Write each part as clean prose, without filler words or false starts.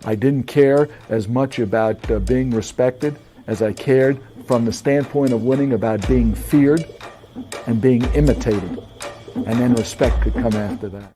I didn't care as much about being respected as I cared from the standpoint of winning about being feared and being imitated. And then respect could come after that.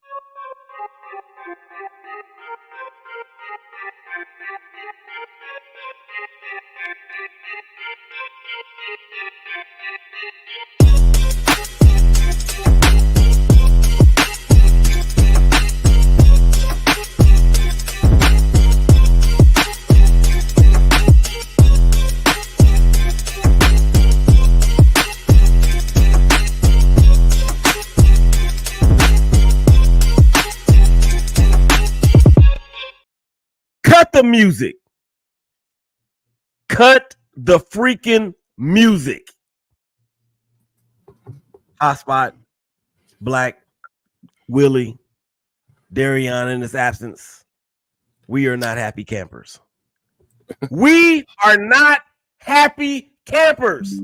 Cut the music. Cut the freaking music. Hotspot, Black, Willie, Darion in his absence. We are not happy campers. We are not happy campers.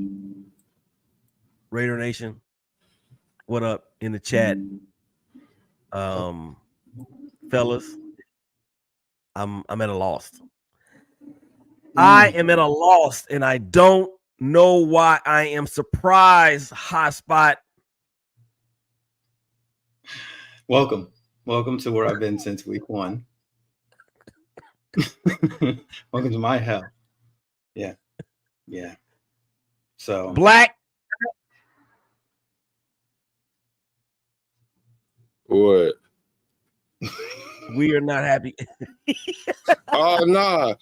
Raider Nation, what up in the chat? Fellas, I'm at a loss. I am at a loss, and I don't know why. I am surprised. Hotspot. Welcome to where I've been since week 1. Welcome to my hell. Yeah. So Black. What? We are not happy. Oh, nah.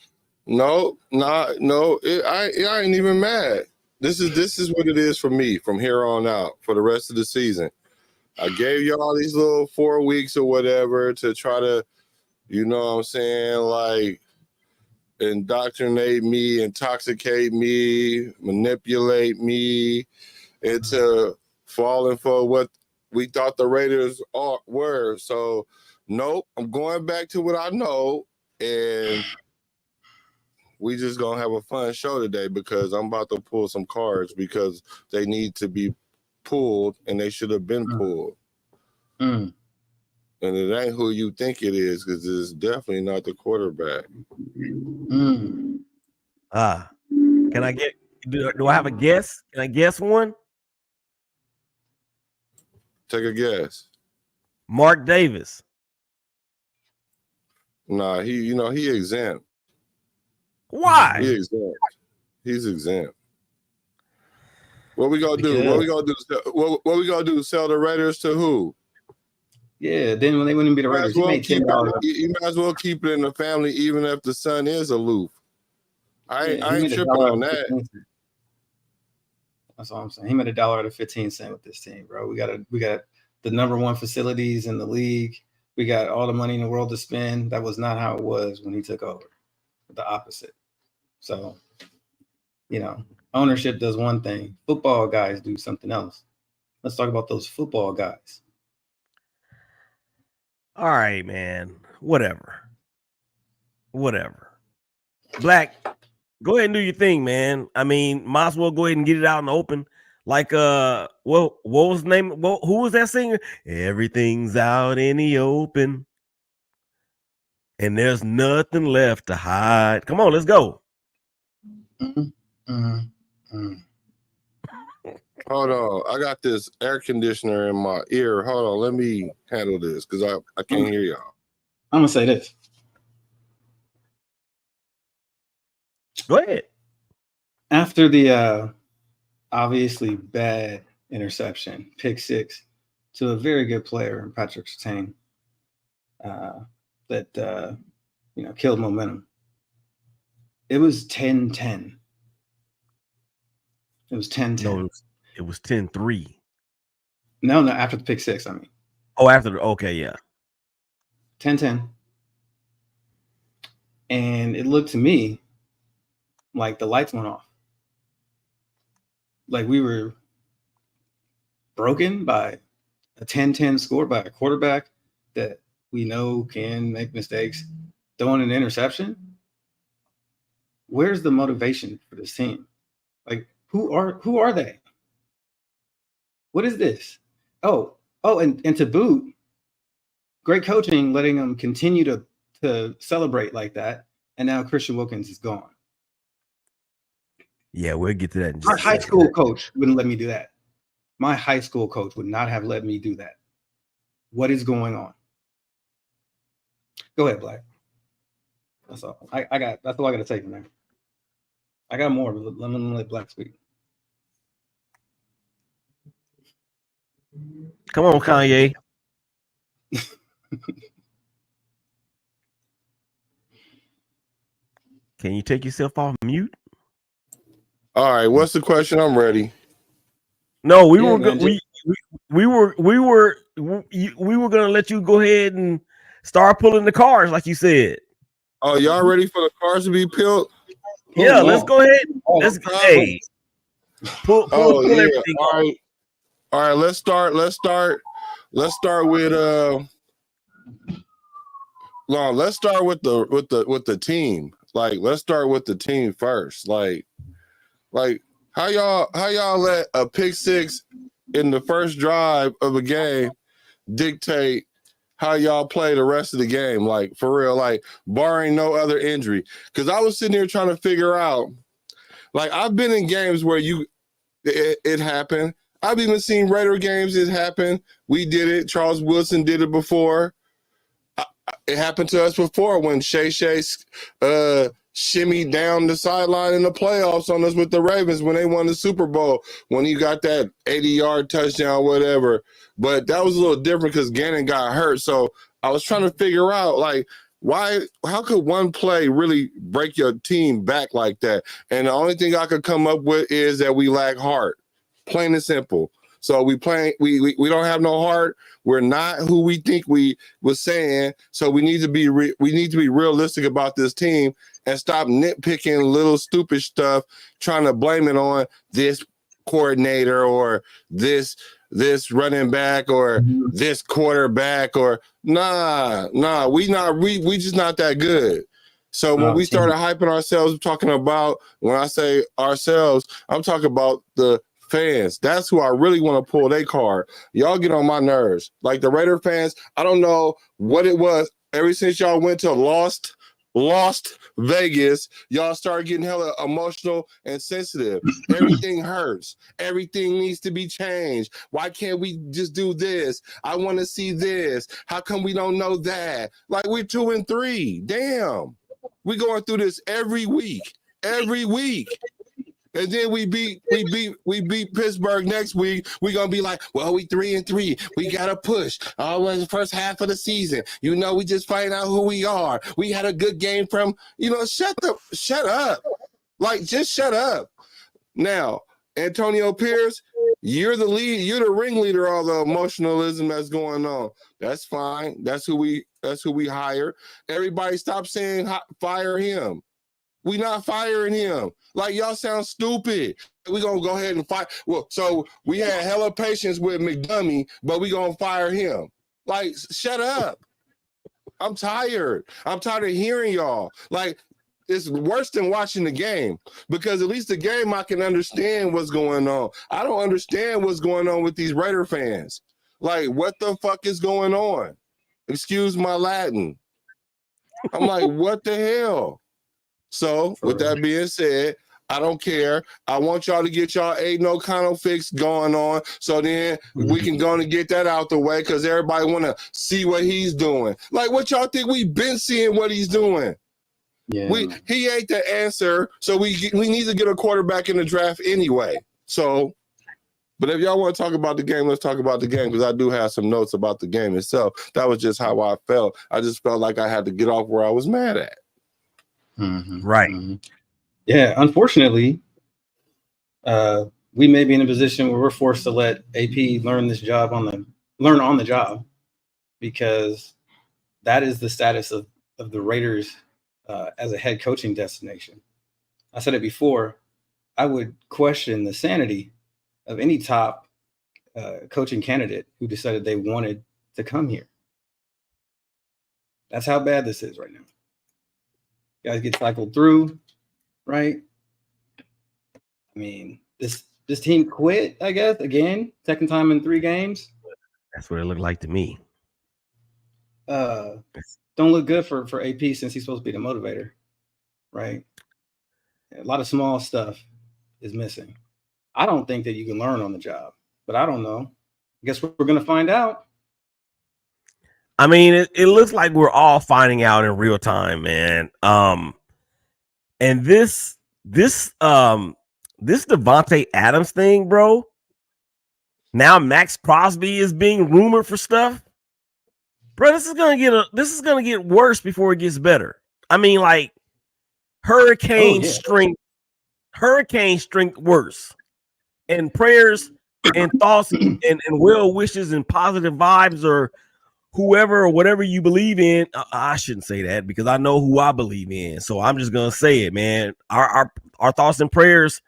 No. I ain't even mad. This is what it is for me from here on out for the rest of the season. I gave y'all these little 4 weeks or whatever to try to, you know what I'm saying, like indoctrinate me, intoxicate me, manipulate me into falling for what we thought the Raiders were. So, nope, I'm going back to what I know, and we just gonna have a fun show today because I'm about to pull some cards because they need to be pulled and they should have been pulled. And it ain't who you think it is because it's definitely not the quarterback. Can I get? Do I have a guess? Can I guess one? Take a guess. Mark Davis. Nah, he exempt. Why? He's exempt. What we gonna do? What we gonna do? Sell the Raiders to who? Yeah, then when they wouldn't be the Raiders, you might as well keep it in the family, even if the son is aloof. I ain't tripping on that. That's all I'm saying. He made $1.15 with this team, bro. We got the number 1 facilities in the league. We got all the money in the world to spend. That was not how it was when he took over. The opposite. So, ownership does one thing. Football guys do something else. Let's talk about those football guys. All right, man. Whatever. Black, go ahead and do your thing, man. I mean, might as well go ahead and get it out in the open. Like, what was the name? Who was that singer? Everything's out in the open, and there's nothing left to hide. Come on, let's go. Hold on. I got this air conditioner in my ear. Hold on. Let me handle this because I can't hear y'all. I'm going to say this. Go ahead. After the obviously bad interception, pick 6 to a very good player in Patrick Surtain that killed momentum. It was 10-10. It was 10-10. No, it was 10-3. No, after the pick 6, I mean. Oh, okay, yeah. 10-10. And it looked to me like the lights went off. Like we were broken by a 10-10 score by a quarterback that we know can make mistakes, throwing an interception. Where's the motivation for this team? Like, who are they? What is this? Oh, and to boot, great coaching, letting them continue to to celebrate like that. And now Christian Wilkins is gone. Yeah, we'll get to that in just My a high second. school coach wouldn't let me do that. My high school coach would not have let me do that. What is going on? Go ahead, Black. That's all. That's all I got to say from there. I got more, but let me let Black speak. Come on, Kanye. Can you take yourself off mute? All right, what's the question? I'm ready. No, we Yeah, were man, we were gonna let you go ahead and start pulling the cards like you said. Oh, y'all ready for the cards to be peeled? Yeah, on. let's go ahead. Let's time. pull Oh yeah. everything All off. right. All right, let's start with let's start with the team. Like, let's start with the team first. Like how y'all let a pick six in the first drive of a game dictate how y'all play the rest of the game? Like, for real, like, barring no other injury. Because I was sitting here trying to figure out, like, I've been in games where it happened. I've even seen Raider games it happened. We did it. Charles Wilson did it before. It happened to us before when Shay shimmied down the sideline in the playoffs on us with the Ravens when they won the Super Bowl, when he got that 80-yard touchdown, whatever. But that was a little different because Gannon got hurt. So I was trying to figure out, like, how could one play really break your team back like that? And the only thing I could come up with is that we lack heart, plain and simple. So we don't have no heart. We're not who we think we was saying. So we need to be realistic about this team and stop nitpicking little stupid stuff, trying to blame it on this coordinator or this running back or this quarterback or nah. We just not that good. So when we started hyping ourselves, talking about, when I say ourselves, I'm talking about the fans. That's who I really want to pull their card. Y'all get on my nerves. Like the Raider fans, I don't know what it was. Ever since y'all went to lost Vegas, y'all started getting hella emotional and sensitive. Everything hurts. Everything needs to be changed. Why can't we just do this? I want to see this. How come we don't know that? Like, we're 2-3. Damn. We going through this every week. And then we beat Pittsburgh next week. We're gonna be like, well, we 3-3. We gotta push. Oh, in the first half of the season. You know, we just find out who we are. We had a good game from, shut up. Like, just shut up. Now, Antonio Pierce, you're the ringleader of all the emotionalism that's going on. That's fine. That's who we hire. Everybody stop saying fire him. We not firing him. Like, y'all sound stupid. We gonna go ahead and fire. Well, so we had hella patience with McDummy, but we gonna fire him. Like, shut up. I'm tired. I'm tired of hearing y'all. Like, it's worse than watching the game, because at least the game I can understand what's going on. I don't understand what's going on with these Raider fans. Like, what the fuck is going on? Excuse my Latin. I'm like, what the hell? So, with that being said, I don't care. I want y'all to get y'all Aidan O'Connell fix going on, so then we can go and get that out the way, because everybody want to see what he's doing. Like, what y'all think we've been seeing what he's doing? Yeah. He ain't the answer, so we need to get a quarterback in the draft anyway. So, but if y'all want to talk about the game, let's talk about the game, because I do have some notes about the game itself. That was just how I felt. I just felt like I had to get off where I was mad at. Right. Yeah, unfortunately, we may be in a position where we're forced to let AP learn on the job, because that is the status of the Raiders as a head coaching destination. I said it before, I would question the sanity of any top coaching candidate who decided they wanted to come here. That's how bad this is right now. Guys get cycled through, right? I mean, this team quit, I guess, again, second time in 3 games. That's what it looked like to me. don't look good for AP since he's supposed to be the motivator, right? A lot of small stuff is missing. I don't think that you can learn on the job, but I don't know. I guess we're going to find out. I mean, it looks like we're all finding out in real time, man. And this Devontae Adams thing, bro. Now Max Crosby is being rumored for stuff. Bro, this is gonna get worse before it gets better. I mean, like hurricane strength worse. And prayers and thoughts and well wishes and positive vibes or whoever or whatever you believe in. I shouldn't say that because I know who I believe in. So I'm just gonna say it, man. Our thoughts and prayers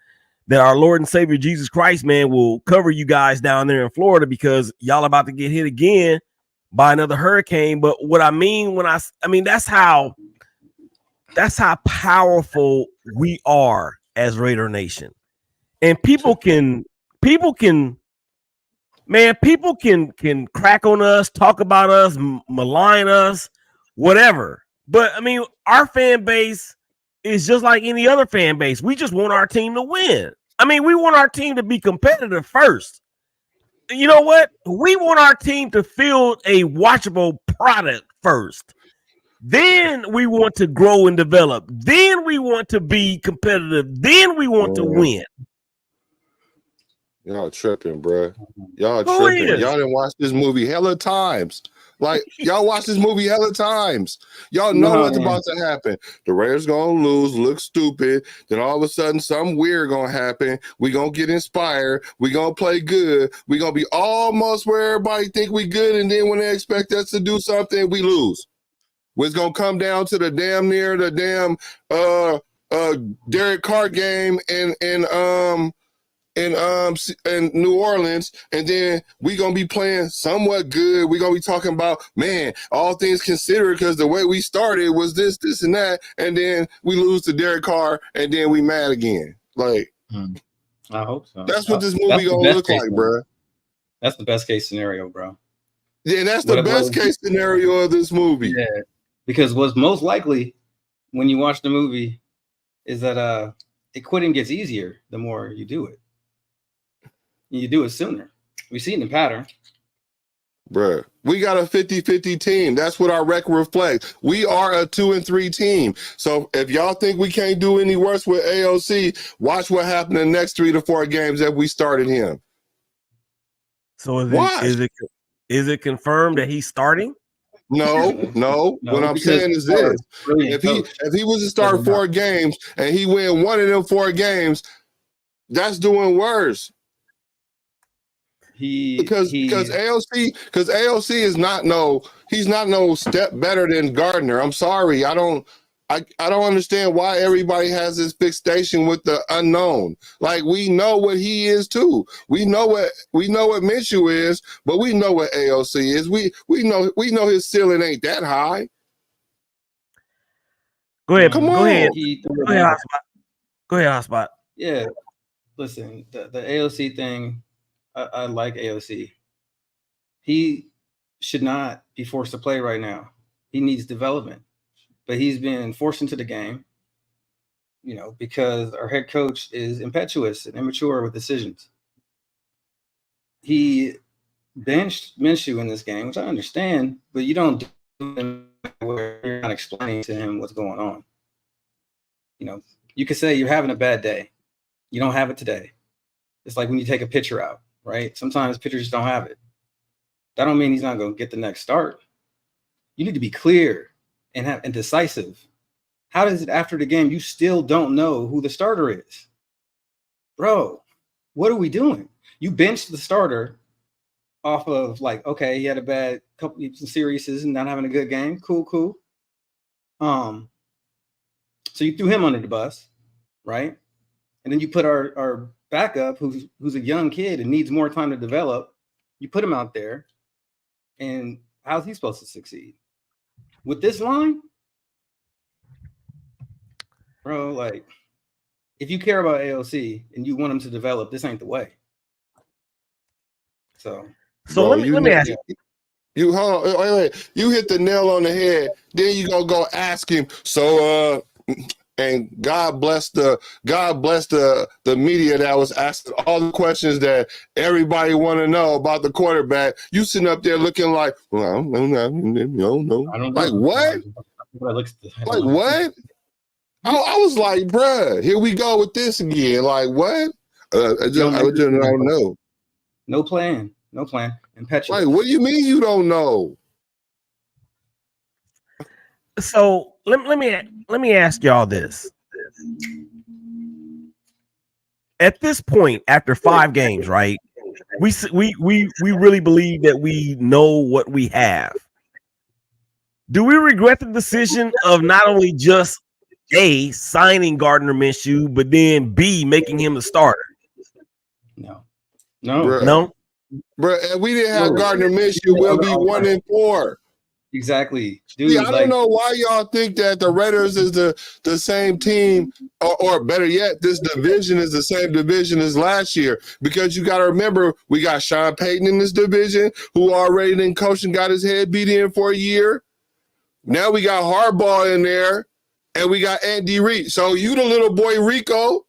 that our Lord and Savior Jesus Christ, man, will cover you guys down there in Florida because y'all about to get hit again by another hurricane. But what I mean when I mean that's how powerful we are as Raider Nation. And people can crack on us, talk about us, malign us, whatever. But I mean, our fan base is just like any other fan base. We just want our team to win. I mean, we want our team to be competitive first. You know what? We want our team to field a watchable product first. Then we want to grow and develop. Then we want to be competitive. Then we want to win. Y'all tripping, bro. Y'all tripping. Y'all didn't watch this movie hella times. Like, y'all watch this movie hella times. Y'all know what's about to happen. The Raiders gonna lose, look stupid. Then all of a sudden, something weird gonna happen. We gonna get inspired. We gonna play good. We gonna be almost where everybody think we good. And then when they expect us to do something, we lose. It's gonna come down to the damn Derek Carr game in New Orleans, and then we gonna be playing somewhat good. We gonna be talking about, man, all things considered, because the way we started was this, and that, and then we lose to Derek Carr, and then we mad again. Like, I hope so. That's what this movie gonna look like, bro. That's the best case scenario, bro. Yeah, that's the best case scenario of this movie. Yeah, because what's most likely when you watch the movie is that quitting gets easier the more you do it. You do it sooner. We've seen the pattern. Bruh, we got a 50-50 team. That's what our record reflects. We are a 2-3 team. So if y'all think we can't do any worse with AOC, watch what happened in the next 3 to 4 games that we started him. So is it confirmed that he's starting? No. What I'm saying is this: if he was to start 4 games and he win 1 of them 4 games, that's doing worse. Because AOC is not no step better than Gardner. I'm sorry. I don't understand why everybody has this fixation with the unknown. Like, we know what he is too. We know what Minshew is, but we know what AOC is. We know his ceiling ain't that high. Go ahead. Come on. Go ahead, Hotspot. Yeah. Listen, the AOC thing, I like AOC. He should not be forced to play right now. He needs development. But he's been forced into the game, because our head coach is impetuous and immature with decisions. He benched Minshew in this game, which I understand, but you don't do it where you're not explaining to him what's going on. You could say you're having a bad day. You don't have it today. It's like when you take a pitcher out, right? Sometimes pitchers just don't have it. That don't mean he's not going to get the next start. You need to be clear and decisive. How is it after the game you still don't know who the starter is? Bro, what are we doing? You benched the starter off of okay, he had a bad couple of series and not having a good game. Cool. So you threw him under the bus, right? And then you put our backup, who's a young kid and needs more time to develop. You put him out there, and how's he supposed to succeed? With this line, bro, if you care about AOC and you want him to develop, this ain't the way. So let me ask you. You hold on, wait. You hit the nail on the head. Then you gonna go ask him. So and God bless the media that was asking all the questions that everybody want to know about the quarterback. You sitting up there looking like, well, I don't know. I don't know. Like what? Like what? I was like, bruh, here we go with this again. Like what? I don't know. No plan. Impetuous. Like, what do you mean you don't know? So let me ask y'all this. At this point, after 5 games, right? We really believe that we know what we have. Do we regret the decision of not only just A, signing Gardner Minshew, but then B, making him the starter? No. Bro, if we didn't have Gardner Minshew, we'll be 1-4. Exactly. Dude, see, I don't know why y'all think that the Raiders is the same team, or better yet, this division is the same division as last year. Because you got to remember, we got Sean Payton in this division, who already been coaching, got his head beat in for a year. Now we got Harbaugh in there, and we got Andy Reid. So you the little boy Rico,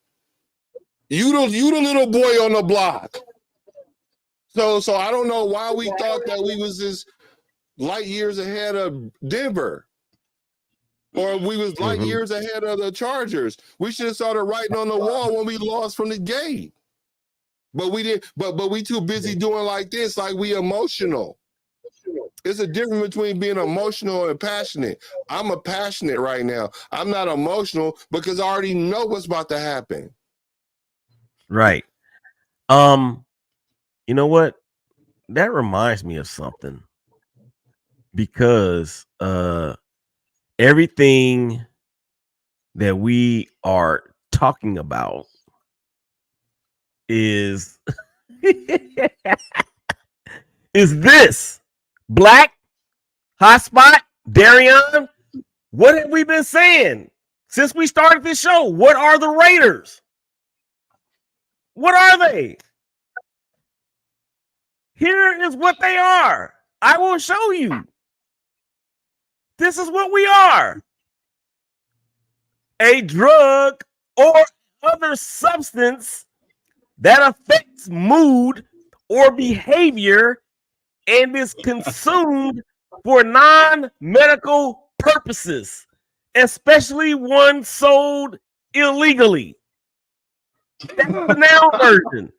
you the little boy on the block. So I don't know why we thought that we was this light years ahead of Denver, or we was light years ahead of the Chargers. We should have started writing on the wall when we lost from the gate. But we did. But we too busy doing like this, like we emotional. It's a difference between being emotional and passionate. I'm a passionate right now. I'm not emotional because I already know what's about to happen. Right. You know what? That reminds me of something. Because everything that we are talking about is this Black Hotspot Darion. What have we been saying since we started this show? What are the Raiders? What are they? Here is what they are. I will show you. This is what we are. A drug or other substance that affects mood or behavior and is consumed for non-medical purposes, especially one sold illegally. That's the noun version.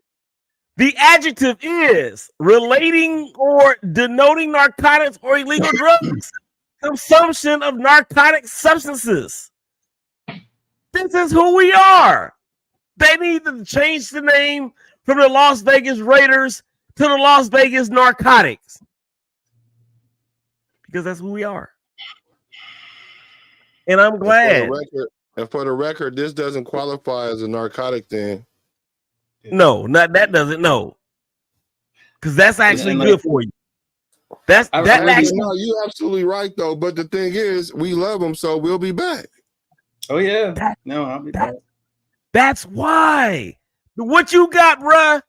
The adjective is relating or denoting narcotics or illegal drugs. Consumption of narcotic substances. This is who we are. They need to change the name from the Las Vegas Raiders to the Las Vegas Narcotics. Because that's who we are. And I'm glad. For the record, this doesn't qualify as a narcotic thing. No, not that doesn't. No. Because that's actually good for you. That's actually. No, you're absolutely right though. But the thing is, we love them, so we'll be back. Oh yeah, I'll be back. That's why. What you got, bruh,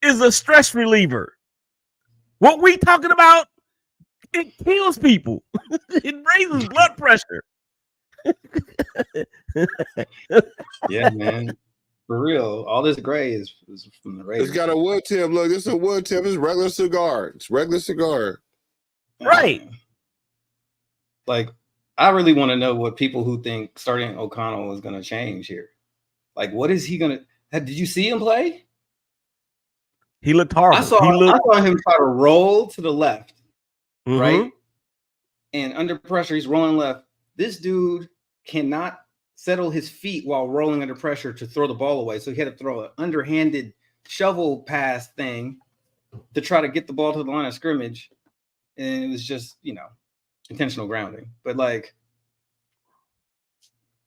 is a stress reliever. What we talking about, it kills people. It raises blood pressure. Yeah, man. For real, all this gray is from the Raiders. It's got a wood tip. Look, this is a wood tip. It's regular cigar. It's regular cigar. Right. Like, I really want to know what people who think starting O'Connell is going to change here. Like, what is he going to? Did you see him play? He looked horrible. I saw him try to roll to the left, right? And under pressure, he's rolling left. This dude cannot settle his feet while rolling under pressure to throw the ball away. So he had to throw an underhanded shovel pass thing to try to get the ball to the line of scrimmage. And it was just, intentional grounding. But like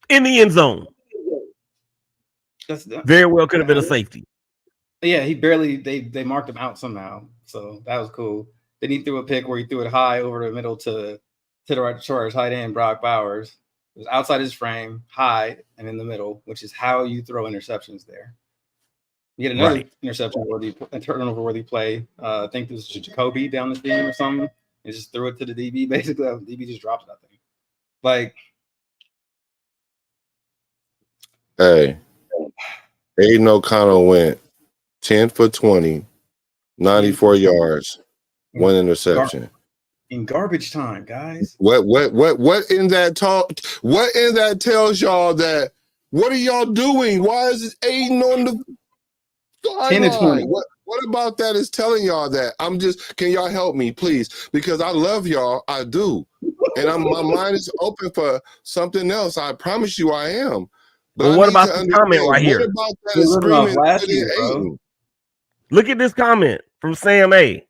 in the end zone. That's very well could have been a safety. Yeah, he barely they marked him out somehow. So that was cool. Then he threw a pick where he threw it high over the middle to the right to his tight end, Brock Bowers. It was outside his frame, high, and in the middle, which is how you throw interceptions there. You get another interception worthy, a turnover worthy play. I think this was Jacoby down the seam or something. and just threw it to the DB. Basically, the DB just dropped it, I think. Like, hey, Aidan O'Connell went 10 for 20, 94 yards, 1 interception. In garbage time, guys. What in that talk? What in that tells y'all that? What are y'all doing? Why is it Aidan on the 10 and 20? What about that is telling y'all that? Can y'all help me, please? Because I love y'all, I do, and my mind is open for something else. I promise you, I am. But well, what about this comment right here? What about that is screaming last year, bro. Look at this comment from Sam A.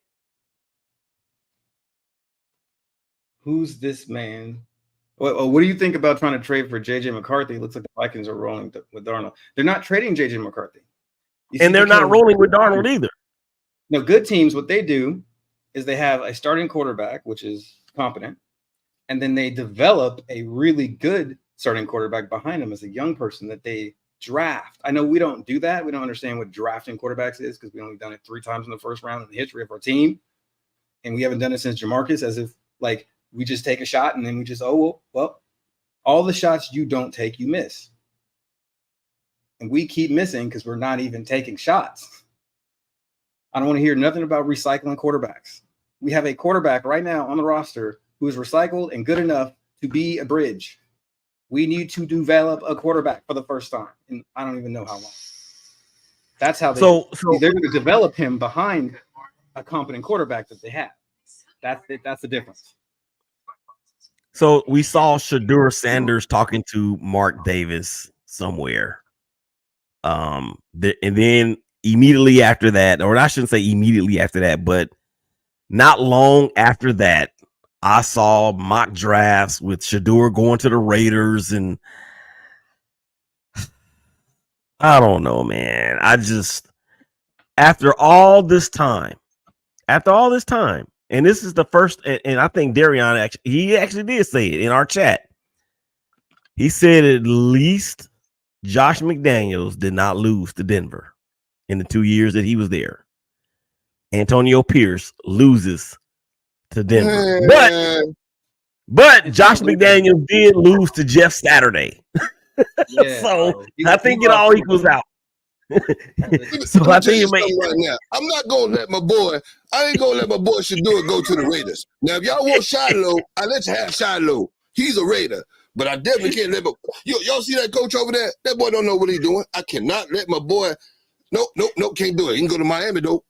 Who's this man? What do you think about trying to trade for JJ McCarthy? It looks like the Vikings are rolling with Darnold. They're not trading JJ McCarthy. And they're not rolling with Darnold either. No, good teams, what they do is they have a starting quarterback, which is competent, and then they develop a really good starting quarterback behind him as a young person that they draft. I know we don't do that. We don't understand what drafting quarterbacks is because we only done it 3 times in the first round in the history of our team. And we haven't done it since Jamarcus, as if like we just take a shot and then we just, well, all the shots you don't take, you miss. And we keep missing because we're not even taking shots. I don't want to hear nothing about recycling quarterbacks. We have a quarterback right now on the roster who is recycled and good enough to be a bridge. We need to develop a quarterback for the first time. And I don't even know how long. That's how they're going to develop him behind a competent quarterback that they have. That's it. That's the difference. So we saw Shedeur Sanders talking to Mark Davis somewhere. And then immediately after that, or I shouldn't say immediately after that, but not long after that, I saw mock drafts with Shedeur going to the Raiders, and I don't know, man. After all this time, and this is the first, and I think Darion actually did say it in our chat. He said at least Josh McDaniels did not lose to Denver in the 2 years that he was there. Antonio Pierce loses to Denver. But Josh McDaniels did lose to Jeff Saturday. Yeah, so I think it all equals out. So I think right now, I'm not gonna let my boy. I ain't gonna let my boy Shedeur go to the Raiders. Now, if y'all want Shiloh, I let you have Shiloh. He's a Raider, but I definitely can't let him. Y'all see that coach over there? That boy don't know what he's doing. I cannot let my boy. Nope, can't do it. He can go to Miami though.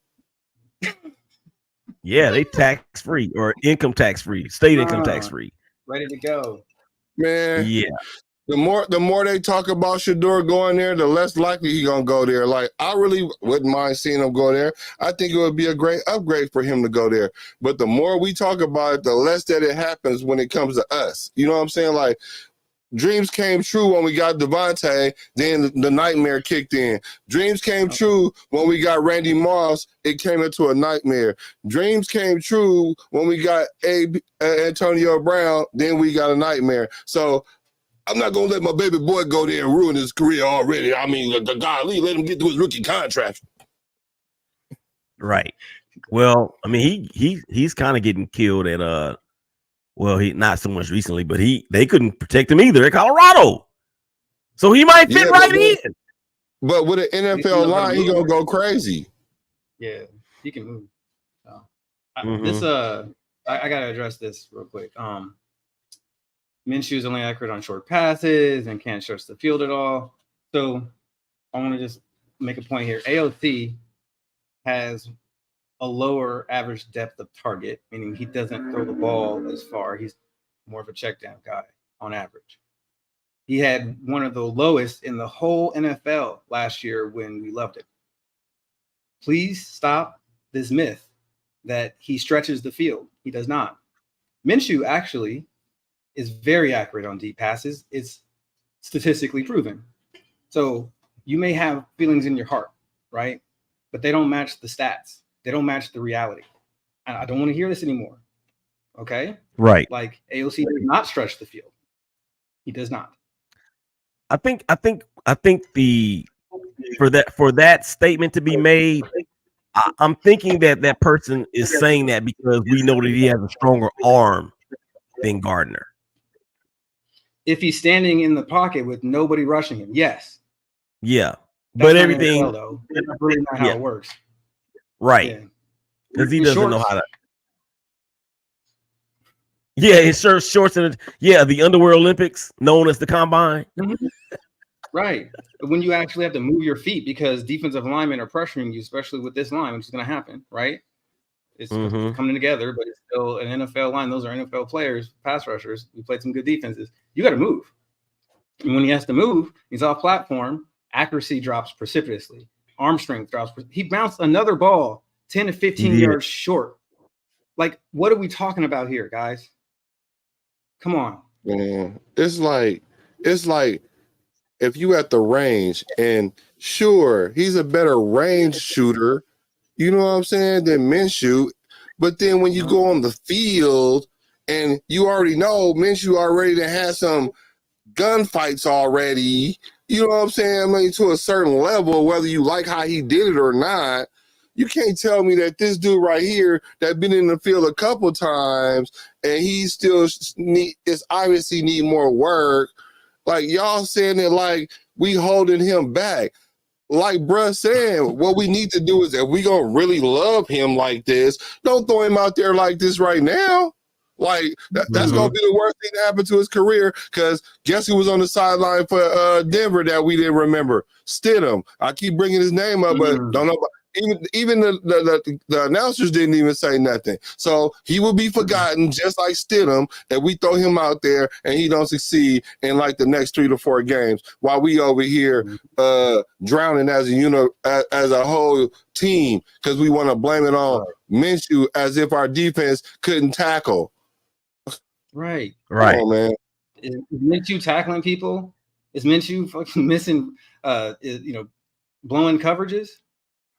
Yeah, they tax free or income tax free, state income tax free. Ready to go, man. Yeah. The more they talk about Shedeur going there, the less likely he's gonna go there. Like, I really wouldn't mind seeing him go there. I think it would be a great upgrade for him to go there. But the more we talk about it, the less that it happens when it comes to us. You know what I'm saying? Like, dreams came true when we got Devontae, then the nightmare kicked in. Dreams came true when we got Randy Moss, it came into a nightmare. Dreams came true when we got Antonio Brown, then we got a nightmare. So I'm not going to let my baby boy go there and ruin his career already. I mean, the golly, let him get to his rookie contract. Right. Well, I mean, he's kind of getting killed at well, he not so much recently, but they couldn't protect him either at Colorado. So he might fit in. But with an NFL line, he's gonna go crazy. Yeah, he can move. So, I gotta address this real quick. Minshew's only accurate on short passes and can't stretch the field at all. So I want to just make a point here. AOC has a lower average depth of target, meaning he doesn't throw the ball as far. He's more of a check down guy on average. He had one of the lowest in the whole NFL last year when we loved it. Please stop this myth that he stretches the field. He does not. Minshew actually is very accurate on deep passes. It's statistically proven. So you may have feelings in your heart, right? But they don't match the stats. They don't match the reality. And I don't want to hear this anymore. Okay? Right. Like, AOC does not stretch the field. He does not. I think the for that statement to be made, I'm thinking that person is saying that because we know that he has a stronger arm than Gardner. If he's standing in the pocket with nobody rushing him, yes. Yeah. That's But not everything, NFL, though. That's really not how it works. Right. Because he doesn't know how to. Yeah, his shorts and the Underwear Olympics, known as the Combine. Mm-hmm. Right. But when you actually have to move your feet because defensive linemen are pressuring you, especially with this line, which is going to happen, right? It's coming together, but it's still an NFL line. Those are NFL players, pass rushers. We played some good defenses. You got to move. And when he has to move, he's off platform. Accuracy drops precipitously. Arm strength drops. He bounced another ball 10 to 15 yards short. Like, what are we talking about here, guys? Come on. Man, it's like if you at the range, and sure, he's a better range shooter, you know what I'm saying, than Minshew. But then when you go on the field and you already know Minshew already had some gunfights already, you know what I'm saying? I mean, to a certain level, whether you like how he did it or not, you can't tell me that this dude right here that been in the field a couple times and he still is obviously need more work. Like y'all saying it like we holding him back. Like bruh saying, what we need to do is if we gonna really love him like this, don't throw him out there like this right now. Like that's gonna be the worst thing to happen to his career. Because guess who was on the sideline for Denver that we didn't remember? Stidham. I keep bringing his name up, but don't know. Even the announcers didn't even say nothing. So he will be forgotten, just like Stidham, if we throw him out there and he don't succeed in like the next 3 to 4 games, while we over here drowning as a whole team because we want to blame it on Minshew as if our defense couldn't tackle. Right. Come on, man. Is Minshew tackling people? Is Minshew fucking missing? Blowing coverages?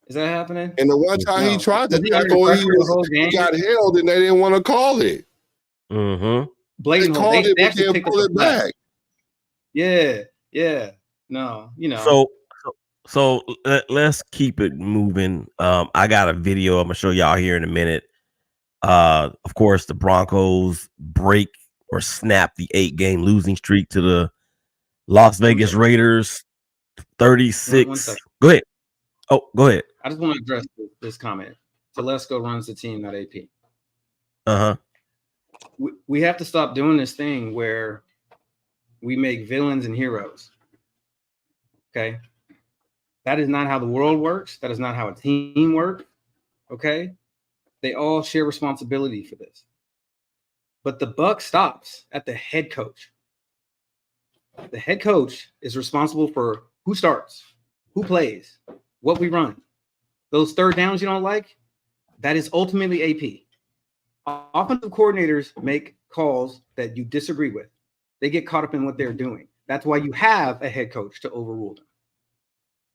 Is that happening? And the one time he tried to tackle, he got held, and they didn't want to call it. Blatant. They called it, but they pull it back. Yeah. No, you know. So let's keep it moving. I got a video I'm gonna show y'all here in a minute. Of course, the Broncos break or snap the 8-game losing streak to the Las Vegas Raiders. 36. Go ahead. Oh, go ahead. I just want to address this comment. Telesco runs the team, not AP. We have to stop doing this thing where we make villains and heroes. Okay? That is not how the world works. That is not how a team works. Okay? They all share responsibility for this. But the buck stops at the head coach. The head coach is responsible for who starts, who plays, what we run. Those third downs you don't like, that is ultimately AP. Offensive coordinators make calls that you disagree with. They get caught up in what they're doing. That's why you have a head coach to overrule them.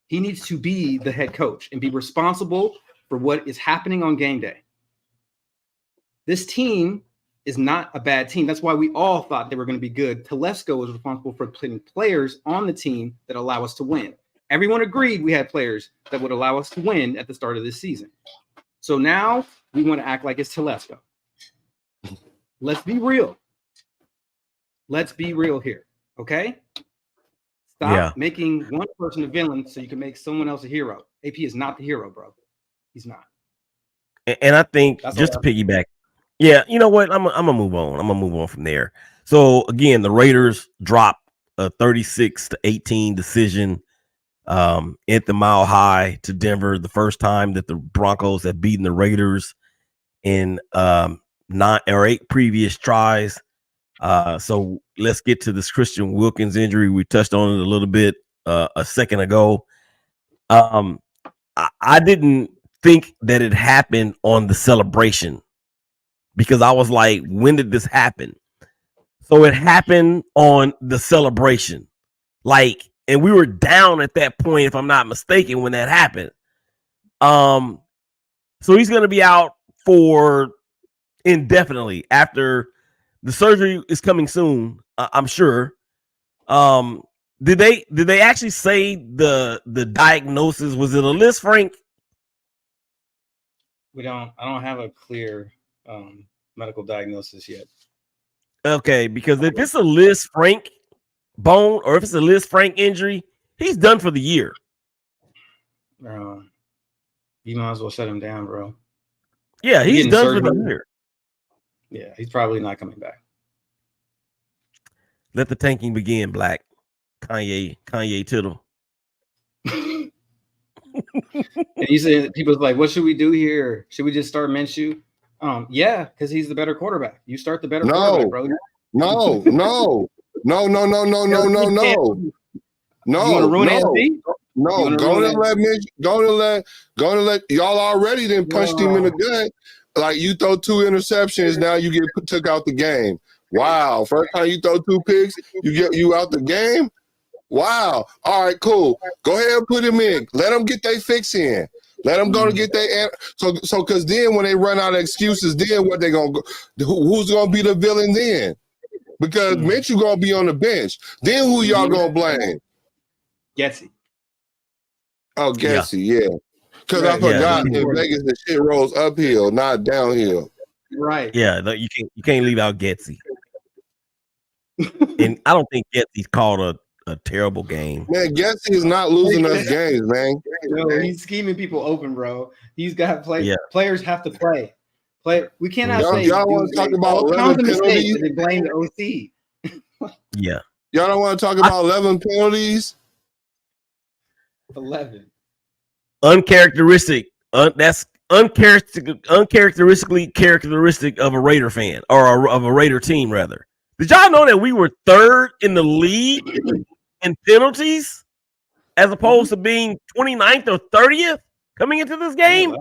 He needs to be the head coach and be responsible for what is happening on game day. This team is not a bad team. That's why we all thought they were going to be good. Telesco was responsible for putting players on the team that allow us to win. Everyone agreed we had players that would allow us to win at the start of this season. So now we want to act like it's Telesco. Let's be real. Let's be real here, okay? Stop making one person a villain so you can make someone else a hero. AP is not the hero, bro. He's not. And I think just to piggyback, you know what? I'm gonna move on. I'm gonna move on from there. So again, the Raiders drop a 36-18 decision at the Mile High to Denver, the first time that the Broncos have beaten the Raiders in 9 or 8 previous tries. So let's get to this Christian Wilkins injury. We touched on it a little bit a second ago. I didn't think that it happened on the celebration because I was like, when did this happen? So it happened on the celebration. And we were down at that point, if I'm not mistaken, when that happened. So he's going to be out for indefinitely after the surgery is coming soon. I'm sure. Did they actually say the diagnosis? Was it a list, Frank? I don't have a clear medical diagnosis yet. Okay, because if it's a Liz Frank bone or if it's a Liz Frank injury, he's done for the year. You might as well shut him down, bro. Yeah, he's done for the year. Yeah, he's probably not coming back. Let the tanking begin, Black. Kanye Tittle. And you said people's like, what should we do here? Should we just start Minshew? Yeah, because he's the better quarterback. You start the better quarterback, bro. No. You want to ruin AFC? No, go to let y'all already then punched him in the gut. Like you throw 2 interceptions, now you get took out the game. Wow. First time you throw 2 picks, you out the game. Wow. All right, cool. Go ahead and put him in. Let them get their fix in. Let them go to get their so because then when they run out of excuses, then what they gonna go? Who's gonna be the villain then? Because Minshew gonna be on the bench. Then who y'all gonna blame? Getsy. Oh, Getsy, yeah. Because I forgot in Vegas the shit rolls uphill, not downhill. Right. Yeah, you can't leave out Getsy. And I don't think Getsy's called a terrible game. Man, Getsy is not losing us games, man. No, he's scheming people open, bro. He's got players have to play. We cannot say y'all want to talk about 11 penalties. They blame the OC. Yeah. Y'all don't want to talk about 11 penalties? 11. Uncharacteristic. That's uncharacteristically characteristic of a Raider fan or of a Raider team, rather. Did y'all know that we were 3rd in the league in penalties as opposed to being 29th or 30th coming into this game?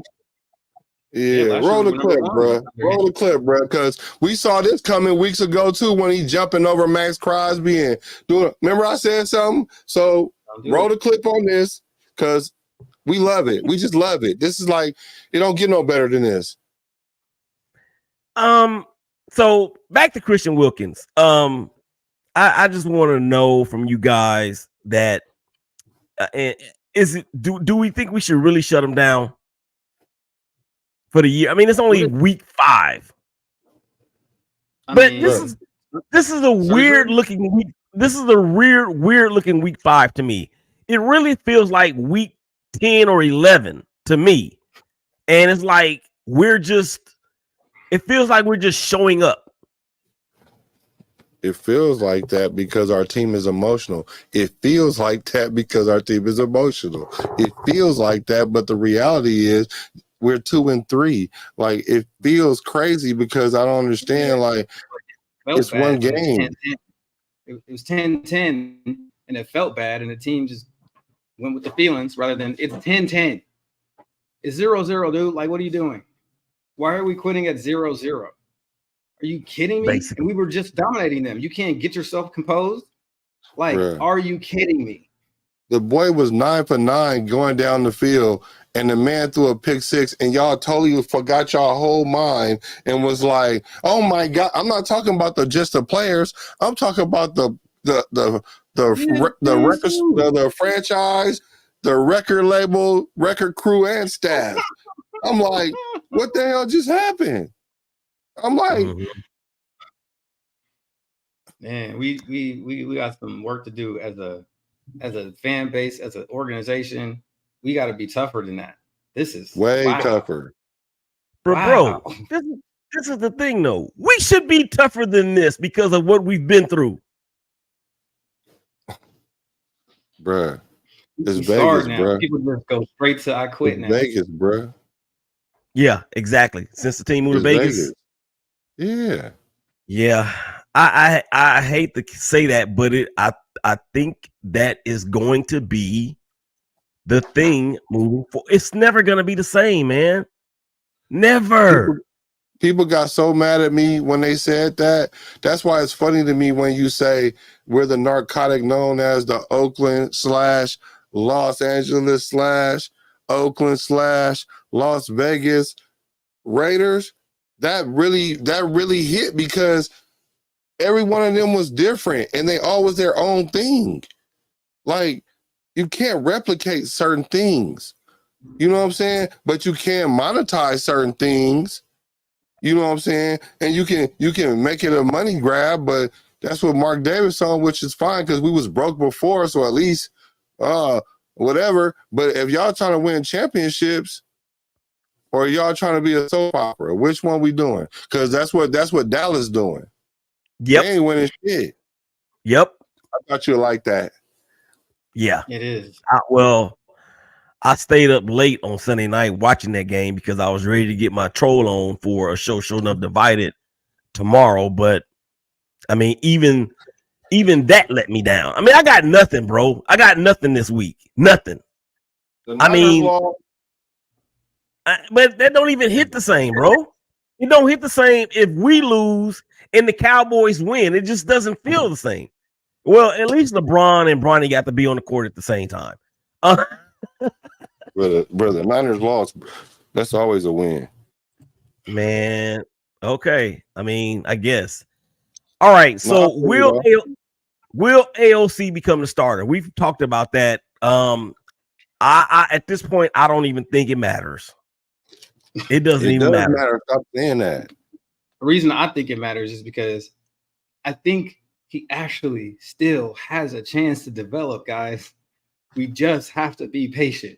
Yeah, roll the clip, bro. Roll the clip, bro, because we saw this coming weeks ago, too, when he jumping over Max Crosby and doing. Remember I said something? So roll the clip on this because we love it. We just love it. This is like, it don't get no better than this. So back to Christian Wilkins. I just want to know from you guys that do we think we should really shut him down for the year? I mean, it's only week 5. But this is a weird looking week. This is a weird looking week 5 to me. It really feels like week 10 or 11 to me. And it's like it feels like we're just showing up. It feels like that because our team is emotional. It feels like that because our team is emotional. It feels like that, but the reality is we're 2-3. Like, it feels crazy because I don't understand. Like, it's one game. It was 10-10, and it felt bad, and the team just went with the feelings rather than it's 10-10. It's 0-0, dude. Like, what are you doing? Why are we quitting at 0-0? Are you kidding me? Basically. And we were just dominating them. You can't get yourself composed? Like, Are you kidding me? The boy was 9 for 9 going down the field, and the man threw a pick 6, and y'all totally forgot y'all whole mind and was like, "Oh my God!" I'm not talking about just the players. I'm talking about the franchise, the record label, record crew, and staff. I'm like, what the hell just happened? I'm like, man, we got some work to do as a fan base, as an organization. We got to be tougher than that. This is way tougher. Bro, this is the thing, though. We should be tougher than this because of what we've been through. Bruh, it's Vegas, bruh. People just go straight to I quit now. Vegas, bruh. Yeah, exactly. Since the team moved to Vegas. Yeah. Yeah. I hate to say that, but I think that is going to be the thing moving forward. It's never going to be the same, man. Never. People got so mad at me when they said that. That's why it's funny to me when you say we're the narcotic known as the Oakland / Los Angeles / Oakland / Las Vegas Raiders. That really hit because every one of them was different and they all was their own thing. Like, you can't replicate certain things. You know what I'm saying? But you can monetize certain things. You know what I'm saying? And you can make it a money grab, but that's what Mark Davis on, which is fine because we was broke before, so at least whatever. But if y'all trying to win championships, or y'all trying to be a soap opera, which one we doing? Because that's what Dallas doing. Yep. They ain't winning shit. Yep. I thought you would like that. Yeah. It is. I stayed up late on Sunday night watching that game because I was ready to get my troll on for a show Sure Enough Divided tomorrow. But I mean, even that let me down. I mean, I got nothing, bro. I got nothing this week. Nothing. I mean, but that don't even hit the same, bro. It don't hit the same if we lose and the Cowboys win. It just doesn't feel the same. Well, at least LeBron and Bronny got to be on the court at the same time. Brother, Niners lost. That's always a win. Man, okay. I mean, I guess. All right. So will AOC become the starter? We've talked about that. I at this point, I don't even think it matters. It doesn't even matter. Stop saying that. The reason I think it matters is because I think he actually still has a chance to develop, guys. We just have to be patient.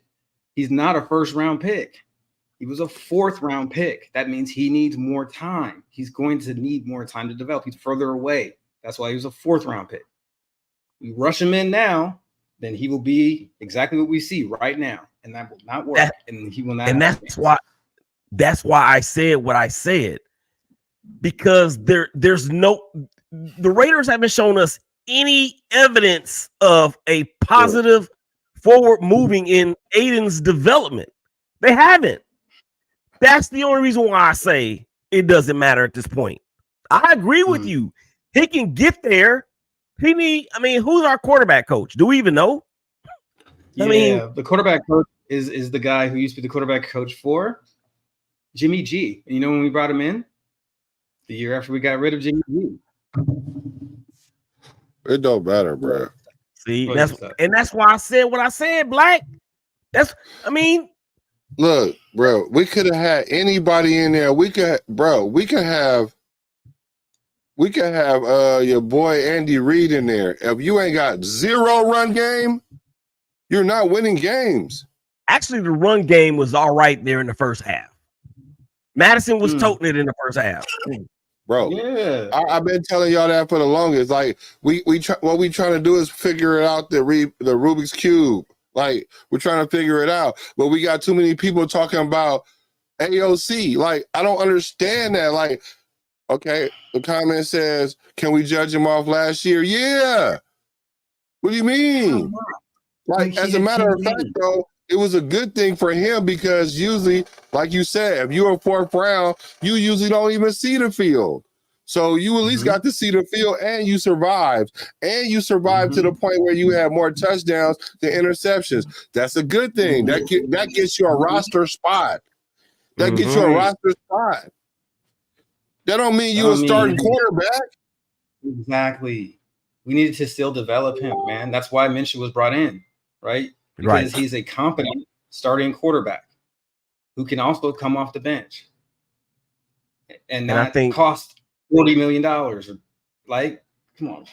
He's not a first-round pick. He was a fourth-round pick. That means he needs more time. He's going to need more time to develop. He's further away. That's why he was a fourth-round pick. We rush him in now, then he will be exactly what we see right now, and that will not work. And he will not. And that's why I said what I said, because there's no. The Raiders haven't shown us any evidence of a positive forward moving in Aidan's development. They haven't. That's the only reason why I say it doesn't matter at this point. I agree with you. He can get there. Who's our quarterback coach? Do we even know? The quarterback coach is the guy who used to be the quarterback coach for Jimmy G. And you know when we brought him in? The year after we got rid of Jimmy G. It don't matter, bro. See, that's why I said what I said, Black. Look, bro, we could have had anybody in there. We could have your boy Andy Reid in there. If you ain't got zero run game, you're not winning games. Actually, the run game was all right there in the first half. Madison was toting it in the first half. Bro, I've been telling y'all that for the longest. Like, what we trying to do is figure it out, the Rubik's Cube. Like, we're trying to figure it out. But we got too many people talking about AOC. Like, I don't understand that. Like, okay, the comment says, can we judge him off last year? Yeah. What do you mean? Like, as a matter of fact, though, it was a good thing for him because usually, like you said, if you're a fourth round, you usually don't even see the field. So you at least got to see the field and you survived. And you survived to the point where you had more touchdowns than interceptions. That's a good thing. That gets you a roster spot. That gets you a roster spot. That don't mean you a starting quarterback. Exactly. We needed to still develop him, man. That's why Minshew was brought in, right? Because he's a competent starting quarterback who can also come off the bench. And I think cost $40 million. Like, come on.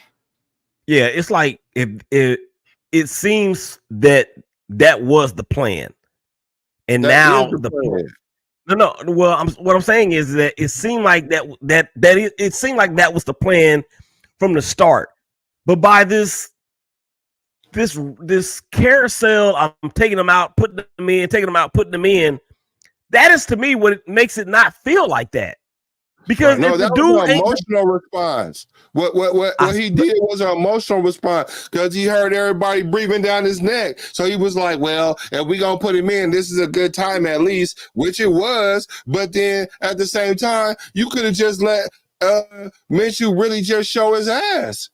Yeah, it's like it seems that was the plan. And now the plan. No. Well, what I'm saying is that it seemed like it seemed like that was the plan from the start. But by this carousel, I'm taking them out, putting them in, taking them out, putting them in. That is to me what it makes it not feel like that. Because no, that was an emotional response. What he did was an emotional response because he heard everybody breathing down his neck. So he was like, well, if we gonna put him in, this is a good time at least, which it was. But then at the same time, you could have just let Minshew really just show his ass.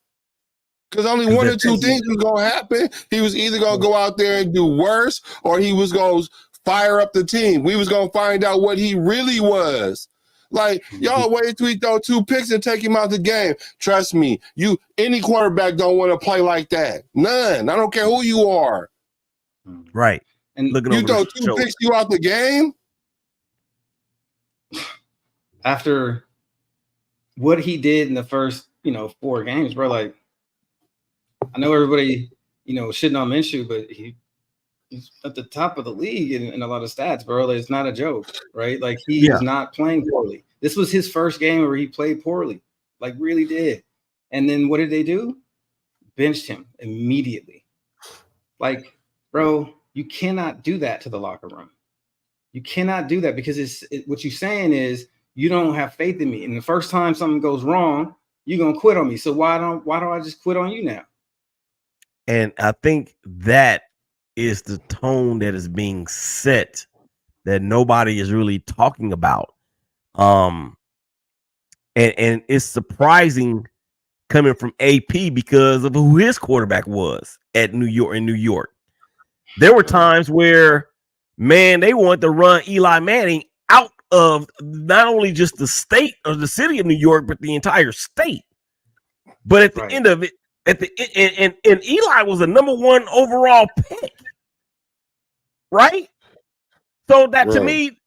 Because only one or two things was gonna happen. He was either gonna go out there and do worse, or he was gonna fire up the team. We was gonna find out what he really was. Like, y'all wait till he throw 2 picks and take him out the game. Trust me, any quarterback don't want to play like that. None. I don't care who you are. Right. And looking You over throw the 2 shoulder. picks you out the game? after what he did in the first, 4 games, bro, like, I know everybody, shitting on Minshew, but he's at the top of the league in a lot of stats, bro. It's not a joke, right? Like, he is not playing poorly. This was his first game where he played poorly, like really did. And then what did they do? Benched him immediately. Like, bro, you cannot do that to the locker room. You cannot do that because what you're saying is you don't have faith in me. And the first time something goes wrong, you're gonna quit on me. So why don't I just quit on you now? And I think that is the tone that is being set that nobody is really talking about. And it's surprising coming from AP because of who his quarterback was in New York. There were times where, man, they wanted to run Eli Manning out of not only just the state or the city of New York, but the entire state. But at the end of it, and Eli was a number 1 overall pick, right? So that to me,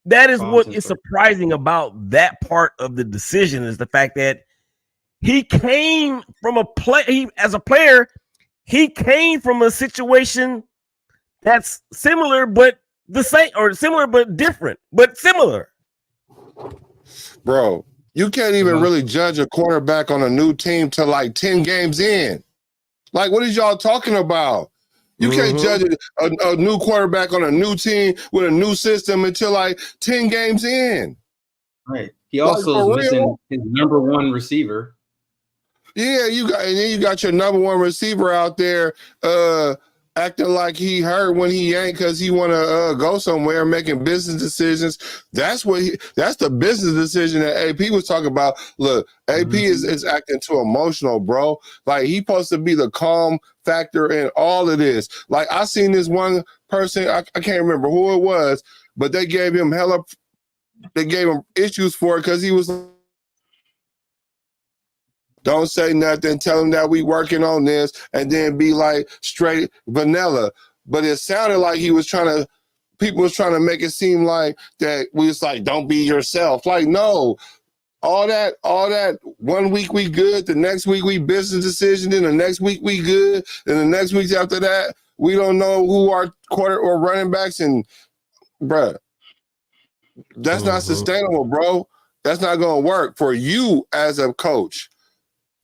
that is what is surprising about that part of the decision is the fact that he came from as a player, he came from a situation that's similar but the same, or similar but different, but similar. Bro, you can't even really judge a quarterback on a new team till like 10 games in. Like, what is y'all talking about? You can't judge a new quarterback on a new team with a new system until like 10 games in. Right. He also is missing his number 1 receiver. Yeah, you got your number 1 receiver out there acting like he hurt when he ain't because he want to go somewhere making business decisions. That's the business decision that AP was talking about. Look, AP is acting too emotional, bro. Like, he supposed to be the calm factor in all of this. Like, I seen this one person, I can't remember who it was, but they gave him issues for it because he was don't say nothing, tell him that we working on this, and then be like straight vanilla. But it sounded like people was trying to make it seem like that we was like, don't be yourself. Like, no, all that 1 week we good, the next week we business decision, then the next week we good, and the next week after that, we don't know who our quarter or running backs, and bruh, that's not sustainable, bro. That's not gonna work for you as a coach.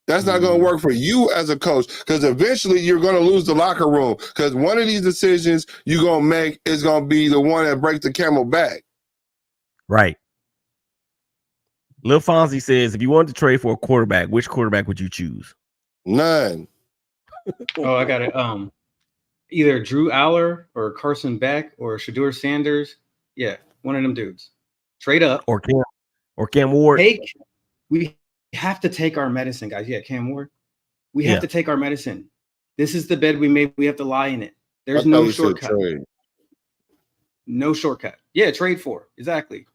That's not going to work for you as a coach because eventually you're going to lose the locker room because one of these decisions you're going to make is going to be the one that breaks the camel back. Right. Lil Fonzie says, if you wanted to trade for a quarterback, which quarterback would you choose? None. Oh, I got it. Either Drew Aller or Carson Beck or Shedeur Sanders. Yeah, one of them dudes. Trade up. Or Cam Ward. We have to take our medicine, guys. Yeah, Cam Ward. We have to take our medicine. This is the bed we made. We have to lie in it. There's no shortcut. No shortcut. Yeah, trade for. Exactly.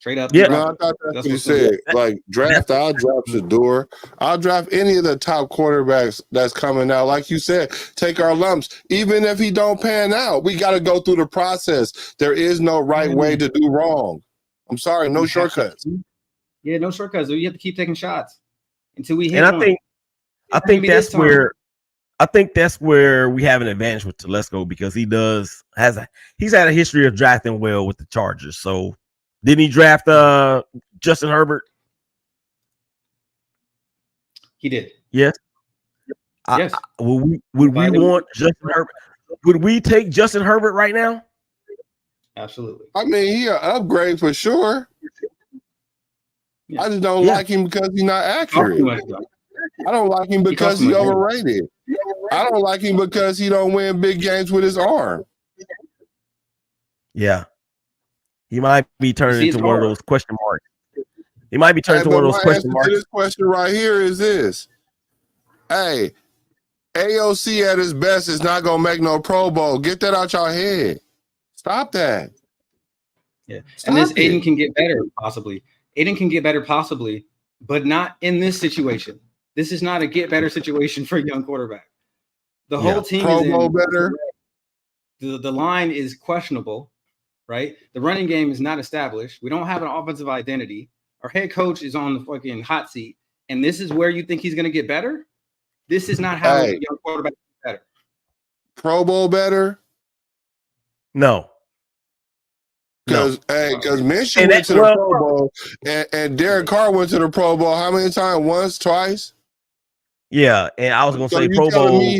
Trade up. Yeah. No, I thought that's what you said. Like, I'll draft Shedeur. I'll draft any of the top quarterbacks that's coming out. Like you said, take our lumps. Even if he don't pan out, we got to go through the process. There is no right way to do wrong. I'm sorry, no shortcuts. Yeah, no shortcuts. You have to keep taking shots until we hit. And I think that's where we have an advantage with Telesco because he's had a history of drafting well with the Chargers. So didn't he draft Justin Herbert? He did. Yes. Yes. Would we want Justin Herbert? Would we take Justin Herbert right now? Absolutely. I mean, he an upgrade for sure. Yeah. I just don't like him because he's not accurate. I don't like him because he's overrated. I don't like him because he don't win big games with his arm. Yeah. He might be turning into one of those question marks. He might be turning into one of those question marks. This question right here is this. Hey, AOC at his best is not going to make no Pro Bowl. Get that out your head. Stop that. Yeah. And this Aidan can get better, possibly. Aidan can get better, possibly, but not in this situation. This is not a get better situation for a young quarterback. The whole team Pro is Bowl better. the line is questionable, right? The running game is not established. We don't have an offensive identity. Our head coach is on the fucking hot seat, and this is where you think he's going to get better? This is not how young quarterback gets better. Pro Bowl better? No. Because Minshew went to the Pro Bowl and Derek Carr went to the Pro Bowl how many times? Once, twice? Yeah, and I was going to say Pro Bowl.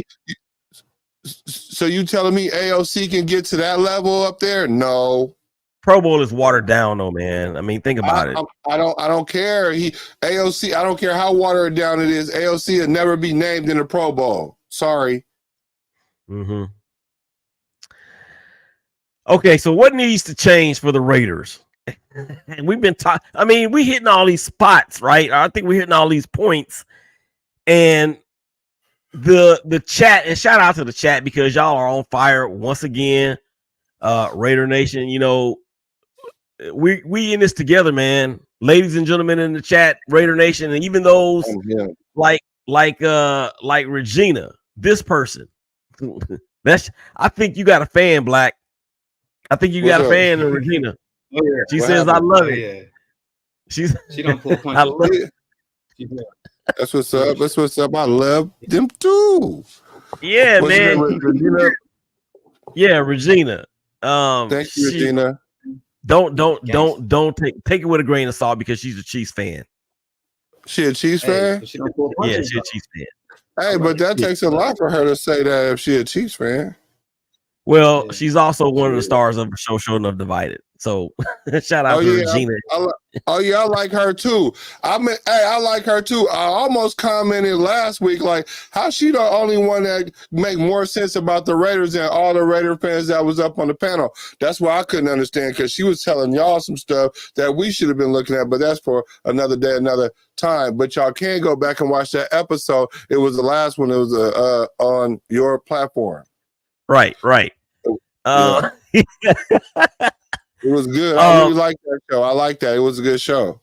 So you telling me AOC can get to that level up there? No. Pro Bowl is watered down, though, man. I mean, think about it. I don't care. AOC, I don't care how watered down it is. AOC will never be named in the Pro Bowl. Sorry. Mm-hmm. Okay, so what needs to change for the Raiders? And we've been talking. I mean, we hitting all these spots, right? I think we're hitting all these points. And the chat, and shout out to the chat because y'all are on fire once again. Raider Nation, you know, we in this together, man. Ladies and gentlemen in the chat, Raider Nation, and even those like Regina, this person. I think you got a fan, Black. I think you got a fan in Regina. Oh, yeah. She says, I love it. Yeah. She don't pull punches. I love it. That's what's up. That's what's up. I love them too. Yeah, man. Regina? Yeah, Regina. Thank you, Regina. Don't take it with a grain of salt because she's a Chiefs fan. She a Chiefs fan? She don't pull punches, yeah, she's a Chiefs fan. Hey, but that takes a lot for her to say that if she a Chiefs fan. Well, she's also one of the stars of the show Show Enough Divided. So shout out to Regina. I like her too. I like her too. I almost commented last week, like, how she the only one that make more sense about the Raiders than all the Raider fans that was up on the panel. That's why I couldn't understand, because she was telling y'all some stuff that we should have been looking at, but that's for another day, another time. But y'all can go back and watch that episode. It was the last one. It was on your platform. Right. Yeah. It was good. I really like that show. I like that. It was a good show.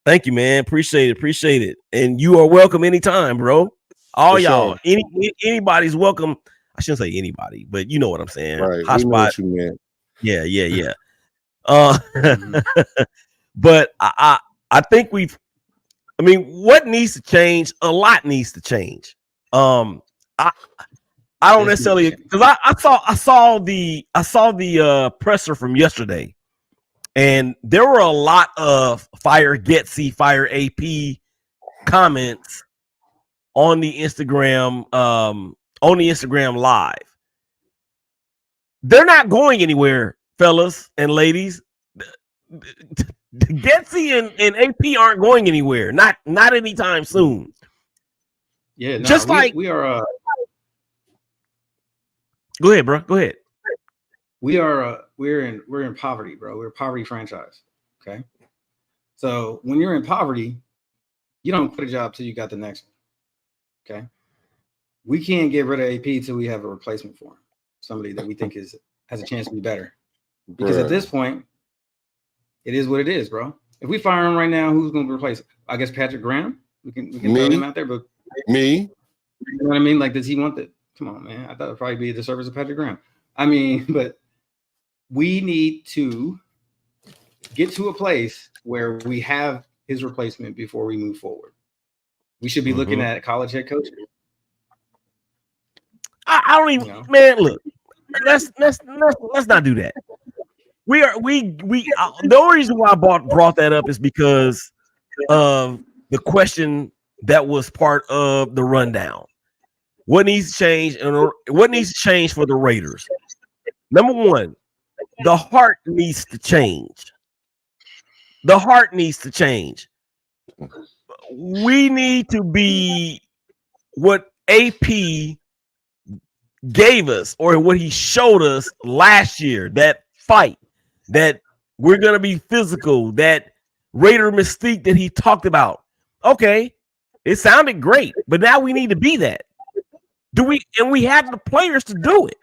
Thank you, man. Appreciate it. And you are welcome anytime, bro. All y'all. Sure. Anybody's welcome. I shouldn't say anybody, but you know what I'm saying. Right. Hot spot. Yeah. But I think what needs to change? A lot needs to change. I don't necessarily, because I saw the presser from yesterday, and there were a lot of fire Getsy, fire AP comments on the Instagram live. They're not going anywhere, fellas and ladies. Getsy and AP aren't going anywhere. Not anytime soon. Yeah, no, just we are. Go ahead, bro. Go ahead. We're in poverty, bro. We're a poverty franchise. Okay. So when you're in poverty, you don't quit a job till you got the next one. Okay. We can't get rid of AP till we have a replacement for him. Somebody that we think has a chance to be better. Because at this point, it is what it is, bro. If we fire him right now, who's going to replace him? I guess Patrick Graham. We can throw him out there, but me. You know what I mean? Like, does he want that? Come on, man. I thought it'd probably be the service of Patrick Graham. I mean, but we need to get to a place where we have his replacement before we move forward. We should be looking at college head coaches. I don't even, man. Look, let's not do that. The only reason why I brought that up is because of the question that was part of the rundown. What needs to change, and what needs to change for the Raiders? Number one, the heart needs to change. The heart needs to change. We need to be what AP gave us, or what he showed us last year, that fight, that we're going to be physical, that Raider mystique that he talked about. Okay, it sounded great, but now we need to be that. We have the players to do it.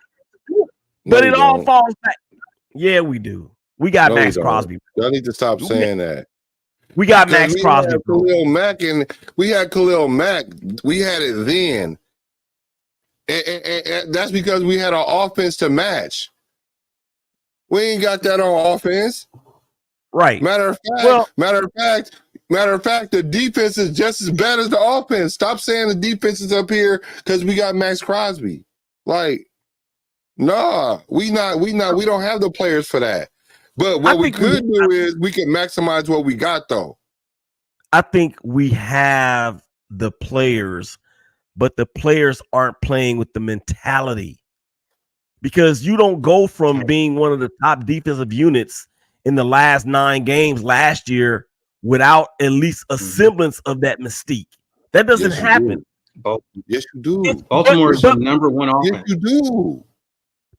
But it all falls back. Yeah, we do. We got Max Crosby. Y'all need to stop saying that. We got Max Crosby. We had Khalil Mack. We had it then. And that's because we had our offense to match. We ain't got that on offense. Right. Matter of fact, the defense is just as bad as the offense. Stop saying the defense is up here because we got Max Crosby. Like, nah, we don't have the players for that. But what we could do is we can maximize what we got, though. I think we have the players, but the players aren't playing with the mentality, because you don't go from being one of the top defensive units in the last 9 games last year without at least a semblance of that mystique. That doesn't happen. Yes, you do. Baltimore is the number one offense. Yes, you do.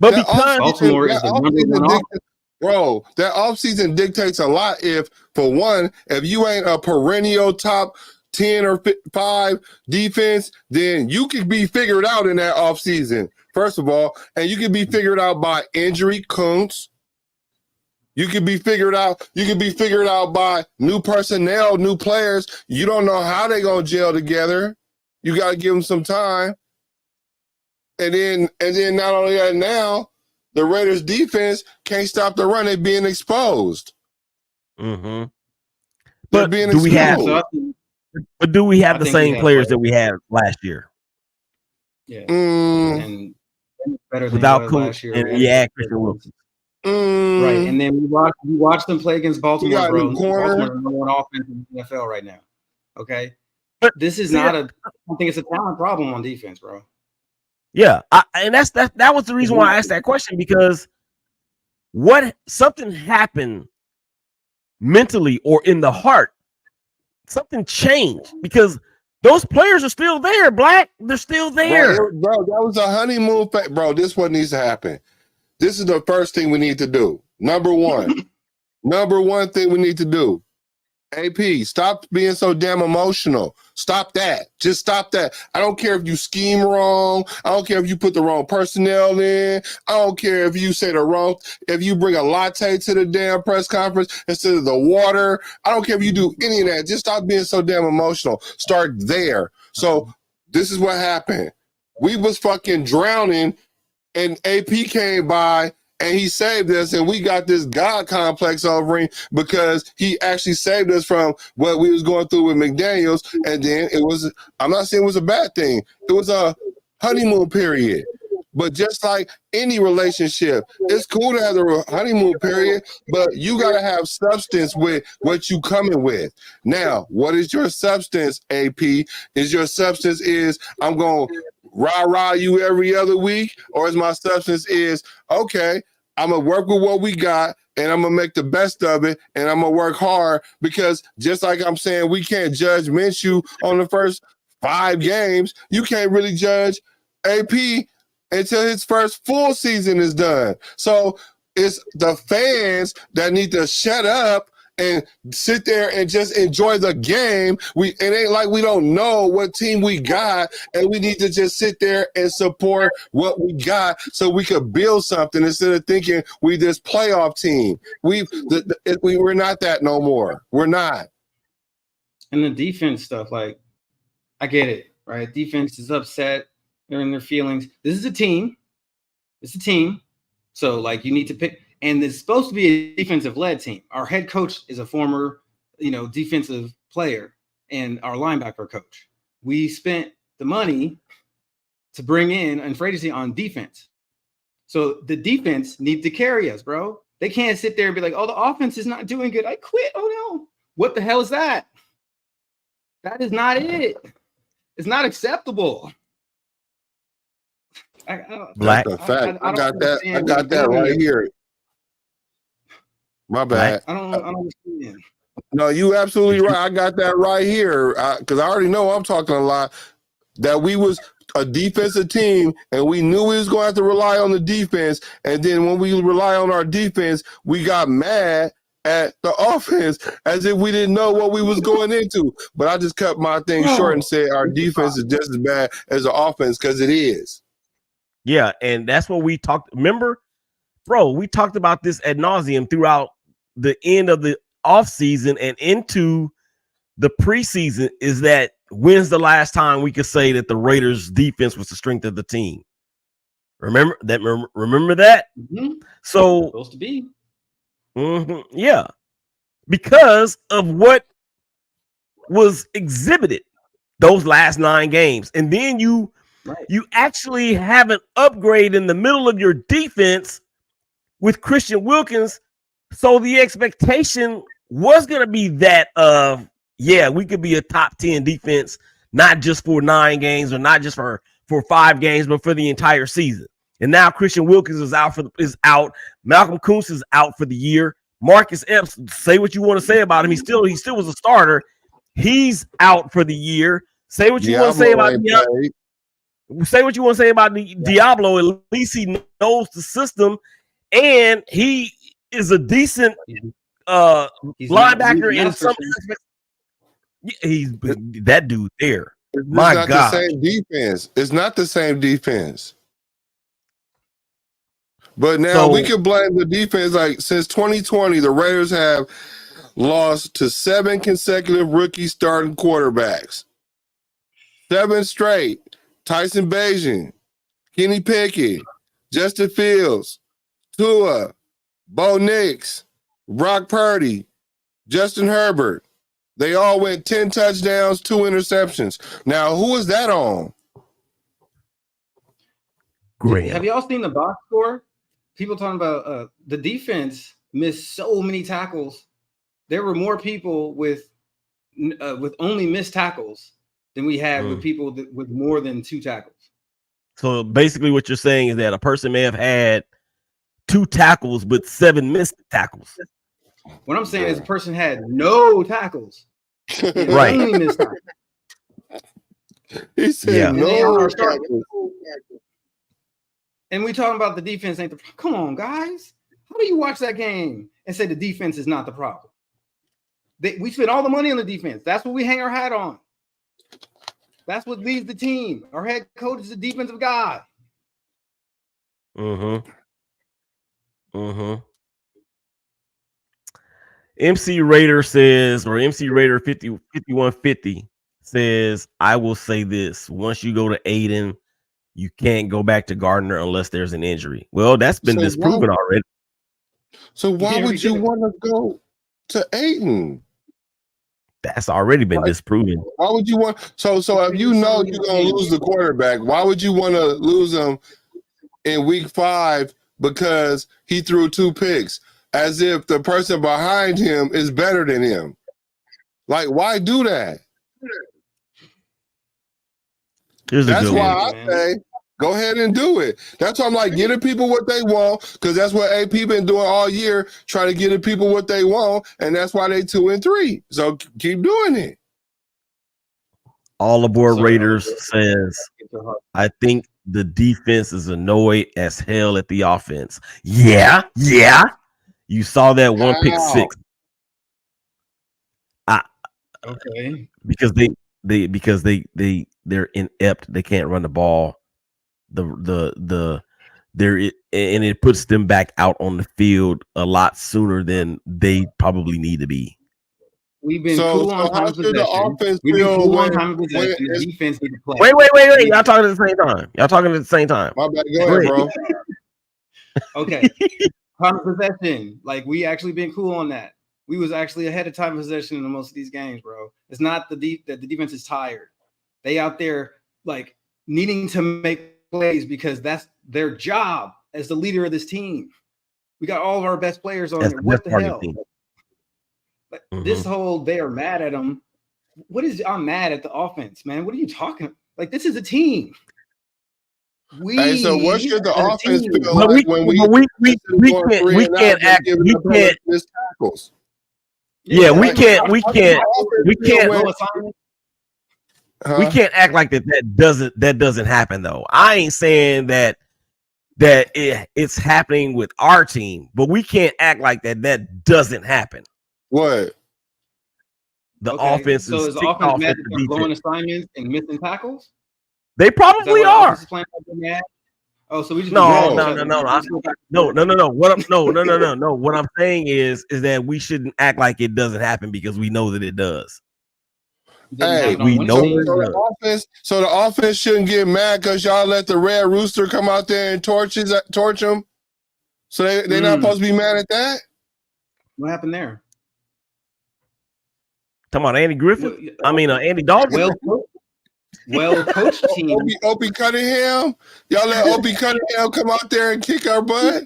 But because Baltimore is the number one offense. Bro, that offseason dictates a lot. If you ain't a perennial top 10 or 5 defense, then you could be figured out in that offseason, first of all. And you can be figured out by injury, Kuntz. You could be figured out. You could be figured out by new personnel, new players. You don't know how they're going to gel together. You got to give them some time. And then not only that, now the Raiders defense can't stop the run. They're being exposed. Mm-hmm. But do we have the same players that we had last year? Yeah. And better than without last year. And Christian Wilson. Right. And then we watched them play against Baltimore, bro. Baltimore number one offense in the NFL right now. Okay. But this is I don't think it's a talent problem on defense, bro. Yeah, and that was the reason why I asked that question, because something happened mentally or in the heart, something changed, because those players are still there. Black, they're still there, bro. That was a honeymoon phase, bro. This is what needs to happen. This is the first thing we need to do. Number one thing we need to do. AP, stop being so damn emotional. Stop that. Just stop that. I don't care if you scheme wrong. I don't care if you put the wrong personnel in. I don't care if you say if you bring a latte to the damn press conference instead of the water. I don't care if you do any of that. Just stop being so damn emotional. Start there. So this is what happened. We was fucking drowning and AP came by and he saved us, and we got this God complex over him because he actually saved us from what we was going through with McDaniels. And then I'm not saying it was a bad thing. It was a honeymoon period. But just like any relationship, it's cool to have the honeymoon period, but you got to have substance with what you coming with. Now, what is your substance, AP? Is your substance I'm going to rah-rah you every other week? Or is my substance okay, I'm going to work with what we got, and I'm going to make the best of it, and I'm going to work hard, because just like I'm saying, we can't judge Minshew on the first 5 games. You can't really judge AP until his first full season is done. So it's the fans that need to shut up and sit there and just enjoy the game. It ain't like we don't know what team we got, and we need to just sit there and support what we got so we could build something instead of thinking we this playoff team. We're not that no more. We're not. And the defense stuff, like, I get it, right? Defense is upset. They're in their feelings. This is a team. It's a team. So, like, you need to pick. And it's supposed to be a defensive-led team. Our head coach is a former, defensive player, and our linebacker coach. We spent the money to bring in free agency on defense. So the defense needs to carry us, bro. They can't sit there and be like, oh, the offense is not doing good. I quit. Oh, no. What the hell is that? That is not it. It's not acceptable. Black. That's a fact. I got that right here. My bad. I don't understand. No, you absolutely right. I got that right here because I already know I'm talking a lot. That we was a defensive team, and we knew we was going to have to rely on the defense. And then when we rely on our defense, we got mad at the offense as if we didn't know what we was going into. But I just cut my thing short and said our defense is just as bad as the offense, because it is. Yeah, and that's what we talked. Remember, bro, we talked about this ad nauseum throughout the end of the offseason and into the preseason, is that when's the last time we could say that the Raiders defense was the strength of the team? Remember that? Remember that? Mm-hmm. So Supposed to be. Yeah, because of what was exhibited those last 9 games, and then you actually have an upgrade in the middle of your defense with Christian Wilkins. So the expectation was going to be that of, we could be a top 10 defense, not just for 9 games or not just for 5 games, but for the entire season. And now Christian Wilkins is out. Malcolm Kuntz is out for the year. Marcus Epps, say what you want to say about him. He still was a starter. He's out for the year. Say what you want to say about Diablo. Say what you want to say about Diablo. At least he knows the system, and he is a decent linebacker in some aspects. He's that dude there. My God, the same defense. It's not the same defense. But now we can blame the defense. Like since 2020, the Raiders have lost to 7 consecutive rookie starting quarterbacks. 7 straight. Tyson Bagent, Kenny Pickett, Justin Fields, Tua, Bo Nix, Brock Purdy, Justin Herbert. They all went 10 touchdowns, 2 interceptions. Now, who is that on? Great. Have y'all seen the box score? People talking about the defense missed so many tackles. There were more people with only missed tackles than we had with people with more than 2 tackles. So basically what you're saying is that a person may have had 2 tackles but 7 missed tackles. What I'm saying is a person had no tackles. Right. Only missed tackles. He said no tackles. And we talking about the defense ain't the problem. Come on, guys. How do you watch that game and say the defense is not the problem? We spent all the money on the defense. That's what we hang our hat on. That's what leads the team. Our head coach is a defensive guy. MC Raider says, or MC Raider 5150 says, I will say this. Once you go to Aidan, you can't go back to Gardner unless there's an injury. Well, that's been disproven already. So why would you want to go to Aidan? That's already been disproven. Why would you want? So if you know you're gonna lose the quarterback, why would you want to lose him in week 5 because he threw 2 picks, as if the person behind him is better than him? Like, why do that? That's why I say go ahead and do it. That's why I'm like, giving people what they want, because that's what AP been doing all year, trying to give the people what they want, and that's why they 2-3. So keep doing it. All Aboard Raiders says, I think the defense is annoyed as hell at the offense. Yeah. You saw that 1 pick 6. Okay. Because they're inept. They can't run the ball. And it puts them back out on the field a lot sooner than they probably need to be. We've been cool on time possession. We've been cool on time possession. The defense need to play. Wait. Y'all talking at the same time. My bad. Go ahead, bro. Okay. Time of possession. Like, we actually been cool on that. We was actually ahead of time possession in most of these games, bro. It's not that the defense is tired. They out there like needing to make plays because that's their job as the leader of this team. We got all of our best players on there. What the hell? Like, this whole they are mad at them. I'm mad at the offense, man. What are you talking? Like, this is a team. So what should the offense feel like when we can't act? We can't miss tackles. Yeah, we can't. We can't act like that doesn't happen though. I ain't saying that it's happening with our team, but we can't act like that doesn't happen. What? The offense so is the offense mad at them blowing assignments and missing tackles? They probably are. Oh, so we just no. What I'm saying is that we shouldn't act like it doesn't happen because we know that it does. Hey, we know so the offense shouldn't get mad because y'all let the Red Rooster come out there and torch them. So they're not supposed to be mad at that. What happened there? Talking about Andy Griffith. Andy Dalton. Well coached team. Opie Cunningham. Y'all let Opie Cunningham come out there and kick our butt.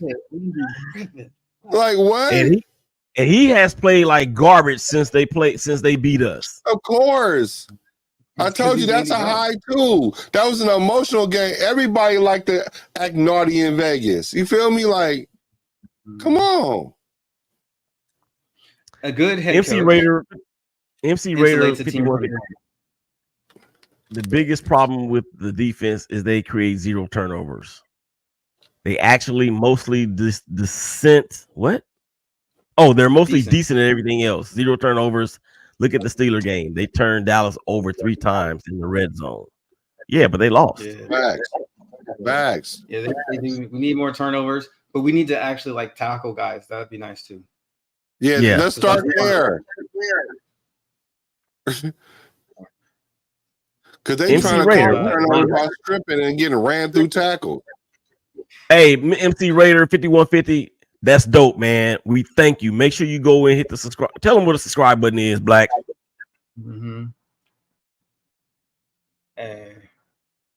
Like what? And he has played like garbage since they beat us. Of course. I told you that's a high too. That was an emotional game. Everybody liked to act naughty in Vegas. You feel me? Like, come on. A good head MC coach. Raider 51. The biggest problem with the defense is they create 0 turnovers. They actually mostly dissent. What? Oh, they're mostly decent at everything else. 0 turnovers. Look at the Steeler game. They turned Dallas over 3 times in the red zone. Yeah, but they lost. Yeah. Facts. Yeah, we need more turnovers, but we need to actually like tackle guys. That'd be nice too. Yeah. Let's start there. Because they trying to turn by stripping and getting ran through tackles. Hey, MC Raider 5150. That's dope, man. We thank you. Make sure you go and hit the subscribe. Tell them what the subscribe button is, Black. Mm-hmm.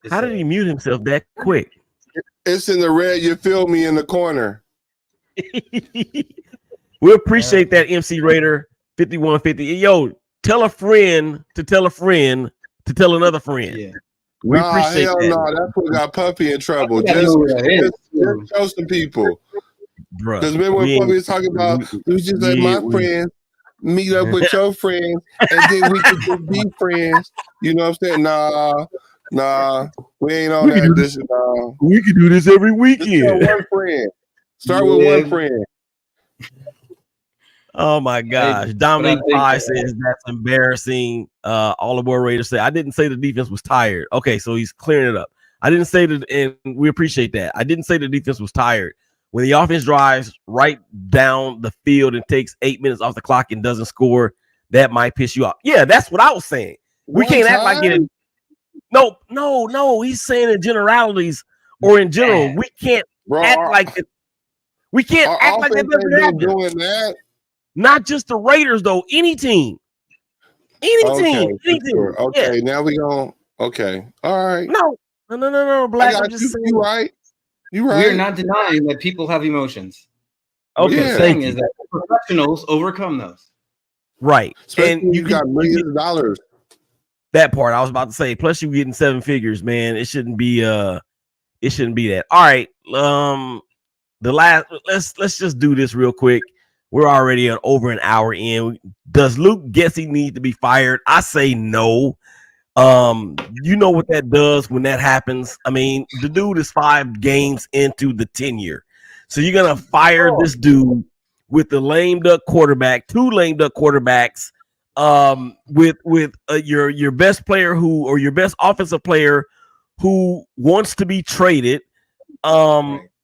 How did he mute himself that quick? It's in the red. You feel me in the corner. We appreciate that, MC Raider 5150. Yo, tell a friend to tell a friend to tell another friend. Yeah. We appreciate that. No, that's what got Puppy in trouble. Just show some people. Because remember when Puppy was talking about, we just let my friends meet up with your friends, and then we could just be friends. You know what I'm saying? Nah, we ain't on that. We can do this every weekend. One friend. Start with one friend. Oh my gosh. Dominic Pye says that's embarrassing. All the boy Raiders say, I didn't say the defense was tired. Okay, so he's clearing it up. I didn't say that, and we appreciate that. I didn't say the defense was tired. When the offense drives right down the field and takes 8 minutes off the clock and doesn't score, that might piss you off. Yeah, that's what I was saying. We can't act like it. No. He's saying in generalities or in general. We can't act like it. We can't act like that doesn't happen. Doing that. Not just the Raiders, though. Any team. Any team. Okay, now we go. Okay. All right. No. Black. You right. We're not denying that people have emotions. Okay. What we're saying is that professionals overcome those. Right. Especially and you got millions of dollars. That part I was about to say. Plus, you getting 7 figures, man. It shouldn't be that. All right. Let's just do this real quick. We're already over an hour in. Does Luke Getsy need to be fired? I say no. You know what that does when that happens. I mean, the dude is 5 games into the tenure. So you're going to fire this dude with the lame duck quarterback, 2 lame duck quarterbacks, with your best player or your best offensive player who wants to be traded.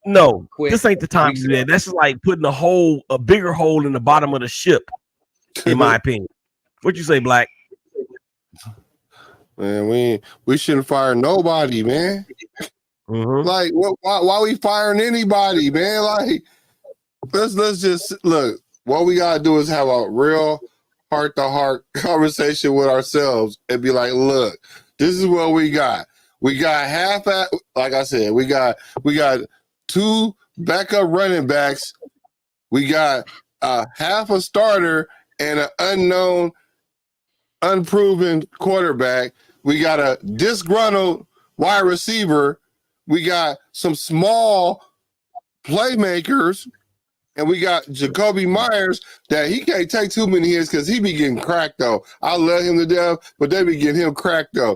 No, this ain't the time to do that. That's just like putting a bigger hole in the bottom of the ship, in my opinion. What you say, Black? Man, we shouldn't fire nobody, man. Mm-hmm. Like, why we firing anybody, man? Like, let's just look. What we gotta do is have a real heart-to-heart conversation with ourselves and be like, look, this is what we got. We got like I said, we got 2 backup running backs. We got half a starter and an unknown, unproven quarterback. We got a disgruntled wide receiver. We got some small playmakers, and we got Jacoby Myers that he can't take too many hits because he be getting cracked though. I love him to death, but they be getting him cracked though.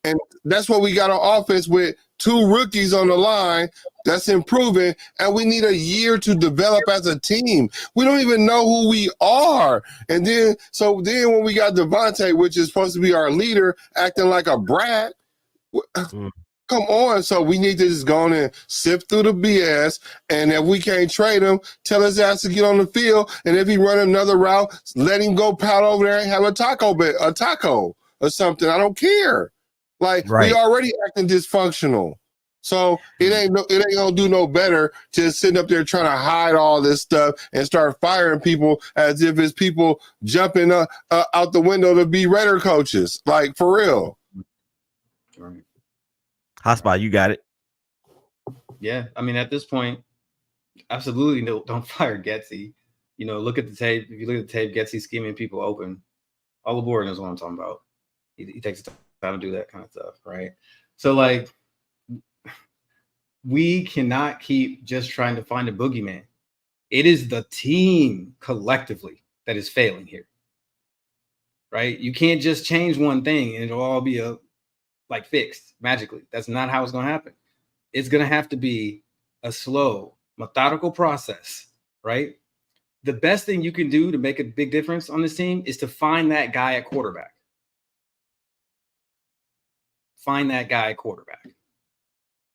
And that's what we got on offense with 2 rookies on the line that's improving, and we need a year to develop as a team. We don't even know who we are. And then when we got Devontae, which is supposed to be our leader, acting like a brat, come on. So we need to just go on and sift through the BS, and if we can't trade him, tell his ass to get on the field, and if he run another route, let him go pout over there and have a taco. or something. I don't care. Like we already acting dysfunctional. So it ain't gonna do no better just sitting up there trying to hide all this stuff and start firing people as if it's people jumping out the window to be Raider coaches. Like for real. Right. Hotspot, you got it. Yeah, I mean, at this point, absolutely don't fire Getsy. You know, look at the tape. If you look at the tape, Getsy scheming people open. All aboard knows what I'm talking about. He takes time to do that kind of stuff, right? So, like, we cannot keep just trying to find a boogeyman. It is the team collectively that is failing here, right? You can't just change one thing and it'll all be fixed magically. That's not how it's going to happen. It's going to have to be a slow, methodical process, right? The best thing you can do to make a big difference on this team is to find that guy at quarterback. Find that guy at quarterback.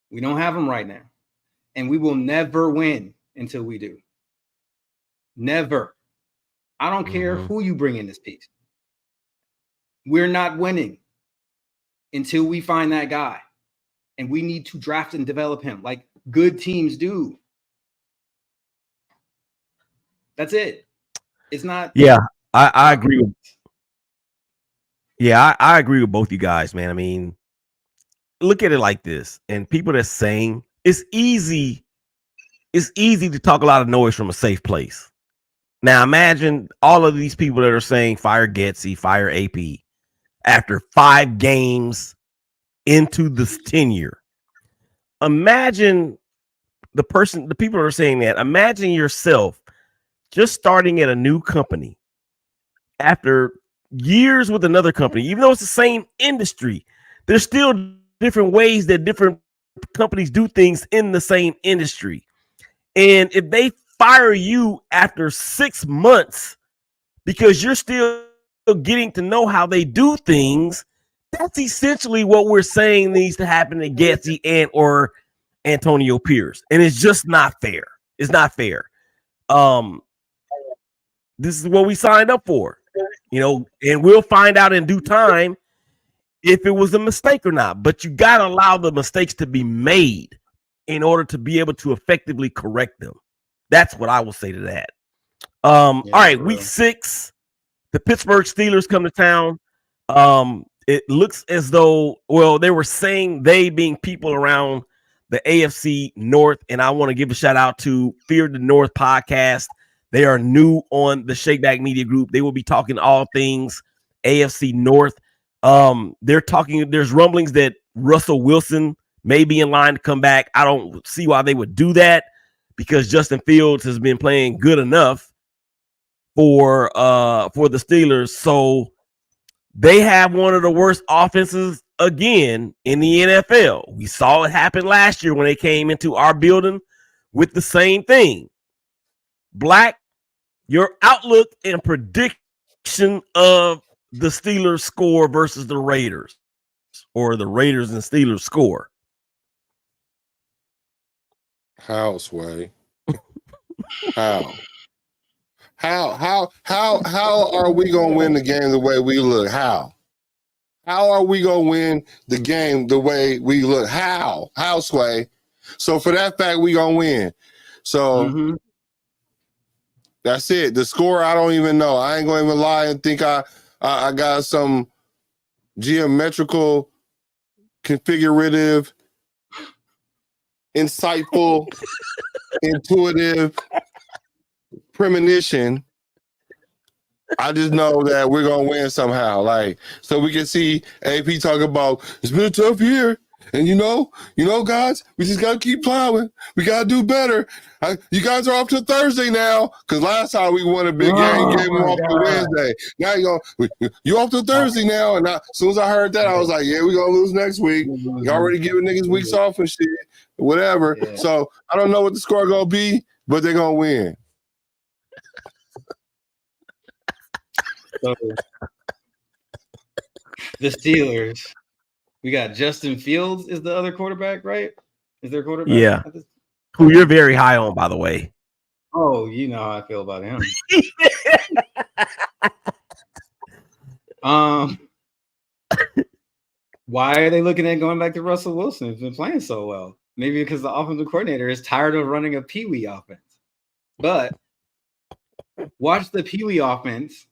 We don't have him right now. And we will never win until we do. Never. I don't care who you bring in this piece. We're not winning until we find that guy. And we need to draft and develop him like good teams do. That's it. It's not. Yeah, I agree. I agree with both you guys, man. I mean, look at it like this. And people that's saying it's easy to talk a lot of noise from a safe place. Now imagine all of these people that are saying fire Getsy, fire AP after 5 games into this tenure. Imagine the people that are saying that. Imagine yourself just starting at a new company after years with another company, even though it's the same industry. There's still different ways that different companies do things in the same industry. And if they fire you after 6 months because you're still getting to know how they do things, that's essentially what we're saying needs to happen to Getsy and or Antonio Pierce. And it's just not fair. It's not fair. This is what we signed up for, you know, and we'll find out in due time if it was a mistake or not. But you got to allow the mistakes to be made in order to be able to effectively correct them. That's what I will say to that. All right, week 6, the Pittsburgh Steelers come to town. It looks as though, well, they were saying they being people around the AFC North, and I want to give a shout out to Fear the North podcast. They are new on the Shakeback Media Group. They will be talking all things AFC North. They're talking, there's rumblings that Russell Wilson may be in line to come back. I don't see why they would do that because Justin Fields has been playing good enough for the Steelers. So they have one of the worst offenses again in the NFL. We saw it happen last year when they came into our building with the same thing. Black, your outlook and prediction of the Steelers score versus the Raiders, or the Raiders and Steelers score. How, Sway? How? How are we gonna win the game the way we look? How are we gonna win the game the way we look? How, Sway? So for that fact, we gonna win. So that's it. The score, I don't even know. I ain't gonna even lie and think I got some geometrical, configurative, insightful, intuitive premonition. I just know that we're gonna win somehow. Like, so we can see AP talk about it's been a tough year, and you know, guys, we just gotta keep plowing. We gotta do better. You guys are off to Thursday now, because last time we won a big game, gave them off to Wednesday. Now you off to Thursday now, and as soon as I heard that, I was like, yeah, we're gonna lose next week. You already giving niggas weeks off and shit, whatever. Yeah. So I don't know what the score gonna be, but they're gonna win. So, the Steelers, we got Justin Fields is the other quarterback, right? Is there a quarterback? Yeah. Who you're very high on, by the way. Oh, you know how I feel about him. Why are they looking at going back to Russell Wilson? He's been playing so well. Maybe because the offensive coordinator is tired of running a peewee offense. But watch the peewee offense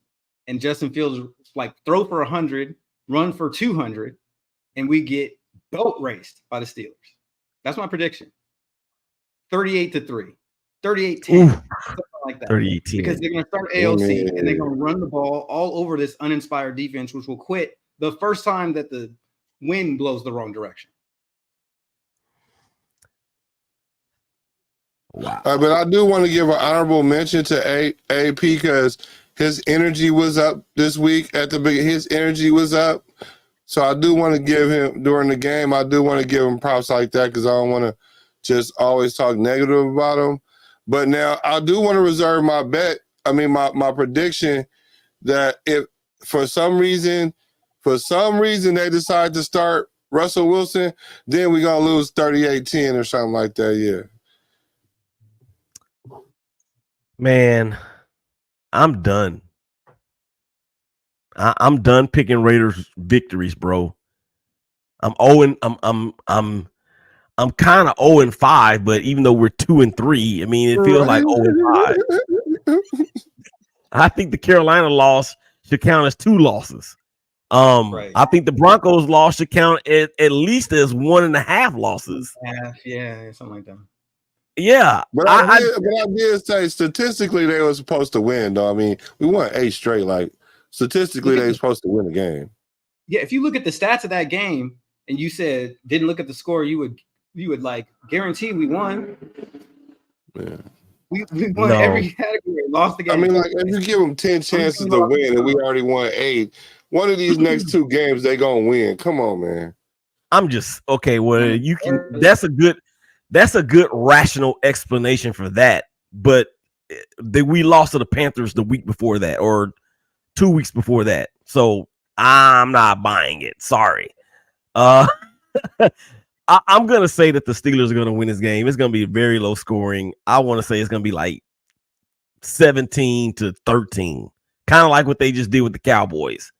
and Justin Fields like throw for 100, run for 200, and we get boat raced by the Steelers. That's my prediction. 38-3, 38-10, something like that. 38-10. Because they're going to start AOC and they're going to run the ball all over this uninspired defense, which will quit the first time that the wind blows the wrong direction. Wow. But I do want to give an honorable mention to AP because his energy was up this week at the beginning. His energy was up. So I do want to give him during the game. I do want to give him props like that because I don't want to just always talk negative about him. But now I do want to reserve my bet. I mean, my prediction that if for some reason they decide to start Russell Wilson, then we're going to lose 38-10 or something like that. Yeah. Man, I'm done. I'm done picking Raiders victories, bro. I'm kind of 0-5, but even though we're 2-3, I mean, it feels like 0-5. I think the Carolina loss should count as 2 losses. Right. I think the Broncos loss should count at least as 1.5 losses. Yeah, something like that. Yeah. But I did say statistically they were supposed to win, though. I mean, we won 8 straight. Like, statistically, they were supposed to win the game. Yeah, if you look at the stats of that game and you said didn't look at the score, you would like guarantee we won. Yeah. We won every category, lost the game. I mean, like, if you give them 10 chances to win and we already won 8, one of these next 2 games they gonna win. Come on, man. I'm just okay. Well, you can. That's a good rational explanation for that. But we lost to the Panthers the week before that, or 2 weeks before that. So I'm not buying it. Sorry. I'm gonna say that the Steelers are gonna win this game. It's gonna be very low scoring. I want to say it's gonna be like 17-13, kind of like what they just did with the Cowboys.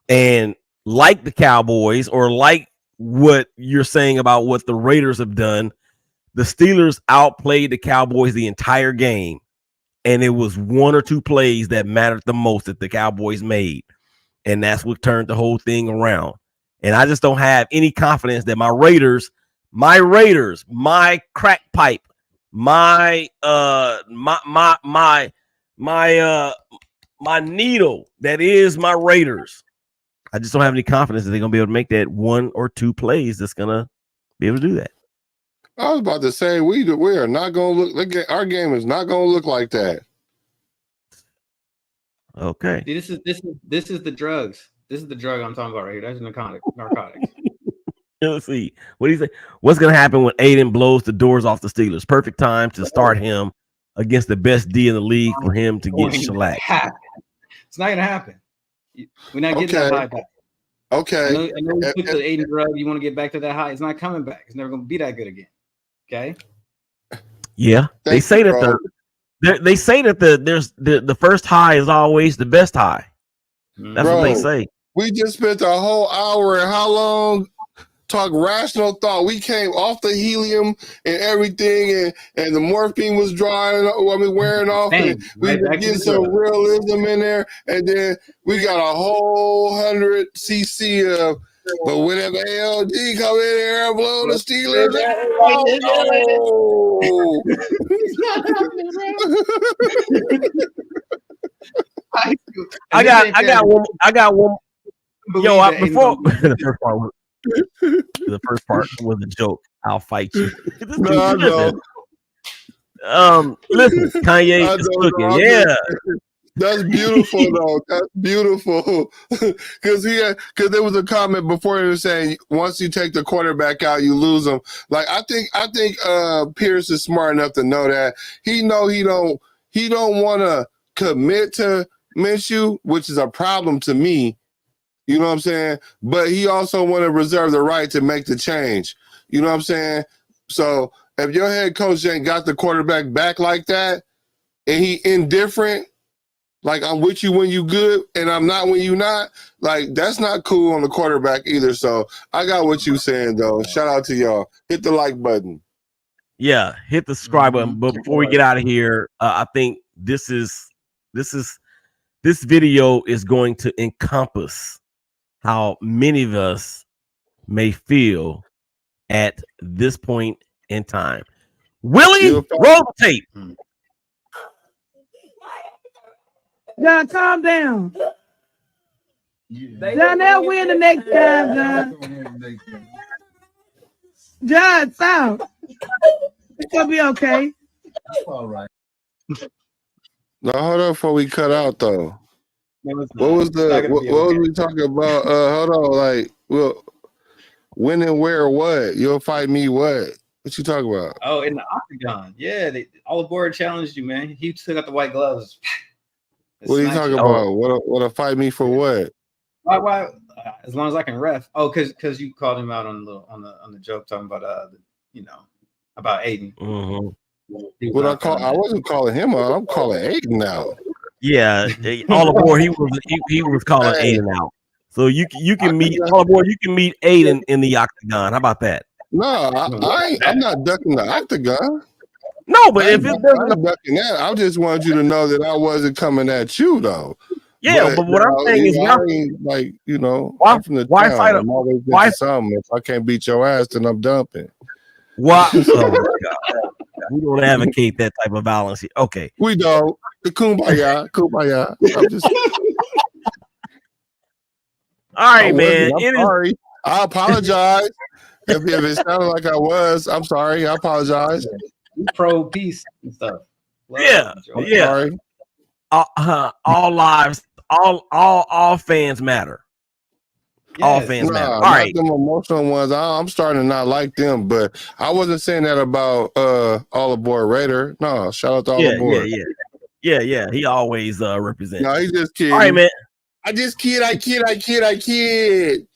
And like the Cowboys, or like what you're saying about what the Raiders have done, the Steelers outplayed the Cowboys the entire game. And it was 1 or 2 plays that mattered the most that the Cowboys made. And that's what turned the whole thing around. And I just don't have any confidence that my Raiders, my crack pipe, my needle that is my Raiders. I just don't have any confidence that they're gonna be able to make that 1 or 2 plays that's gonna be able to do that. I was about to say we are not gonna look. Our game is not gonna look like that. Okay. See, this is the drugs. This is the drug I'm talking about right here. That's narcotics. Let's see. What do you say? What's gonna happen when Aidan blows the doors off the Steelers? Perfect time to start him against the best D in the league for him to get shellacked. It's not gonna happen. We're not getting that high back. Okay. I know you took the Aidan drug. You want to get back to that high. It's not coming back. It's never going to be that good again. Okay. Yeah. They say that the first high is always the best high. That's what they say. We just spent a whole hour and how long talk rational thought. We came off the helium and everything, and the morphine was wearing off. And we were getting some realism in there, and then we got a whole 100 cc of. But whenever LG come in there and blow the Steelers, I got one. Yo, before the first part was a joke. I'll fight you. No. Listen, Kanye is cooking. Yeah. That's beautiful, though. That's beautiful. Because there was a comment before he was saying once you take the quarterback out, you lose them. Like I think Pierce is smart enough to know that he don't want to commit to Minshew, which is a problem to me. You know what I'm saying? But he also want to reserve the right to make the change. You know what I'm saying? So if your head coach ain't got the quarterback back like that, and he indifferent. Like I'm with you when you good and I'm not when you not. Like that's not cool on the quarterback either. So I got what you saying though. Shout out to y'all. Hit the like button. Yeah, hit the subscribe button. But before we get out of here, I think this video is going to encompass how many of us may feel at this point in time. Willie, roll the tape. John, calm down. John, they'll win the next time, John. John, stop. It's gonna be okay. All right. Now hold on before we cut out though. What was we talking about? Hold on, like well, when and where what? You'll fight me what? What you talking about? Oh, in the octagon. Yeah, all aboard challenged you, man. He took out the white gloves. What are you talking about? What a fight me for what? Why? As long as I can ref. Oh, because you called him out on the joke talking about about Aidan. What I call? I wasn't calling him out. I'm calling Aidan out. Yeah, all aboard. He was calling Aidan out. So you can meet all aboard. You can meet Aidan in the octagon. How about that? No, I'm not ducking the octagon. No, but if it doesn't, I'm ducking that. I just wanted you to know that I wasn't coming at you though. Yeah, but what I'm saying is, like I'm from the town. I'm always into something. If I can't beat your ass, then I'm dumping. Why? Oh my God. We don't advocate that type of violence here. Okay, we don't. The kumbaya. I'm just. All right, man. I'm sorry. I apologize. If it sounded like I was, I'm sorry. I apologize. Pro peace and stuff. Sorry. All lives, all fans matter. Yes. All fans matter. All right. Them emotional ones. I'm starting to not like them, but I wasn't saying that about All Aboard Raider. No, shout out to All Aboard. Yeah. He always represents. No, he just kidding. All right, man. I kid.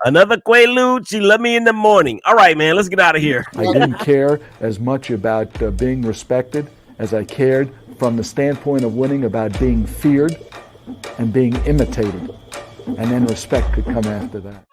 Another Quaalude, let me in the morning. All right, man, let's get out of here. I didn't care as much about being respected as I cared from the standpoint of winning about being feared and being imitated. And then respect could come after that.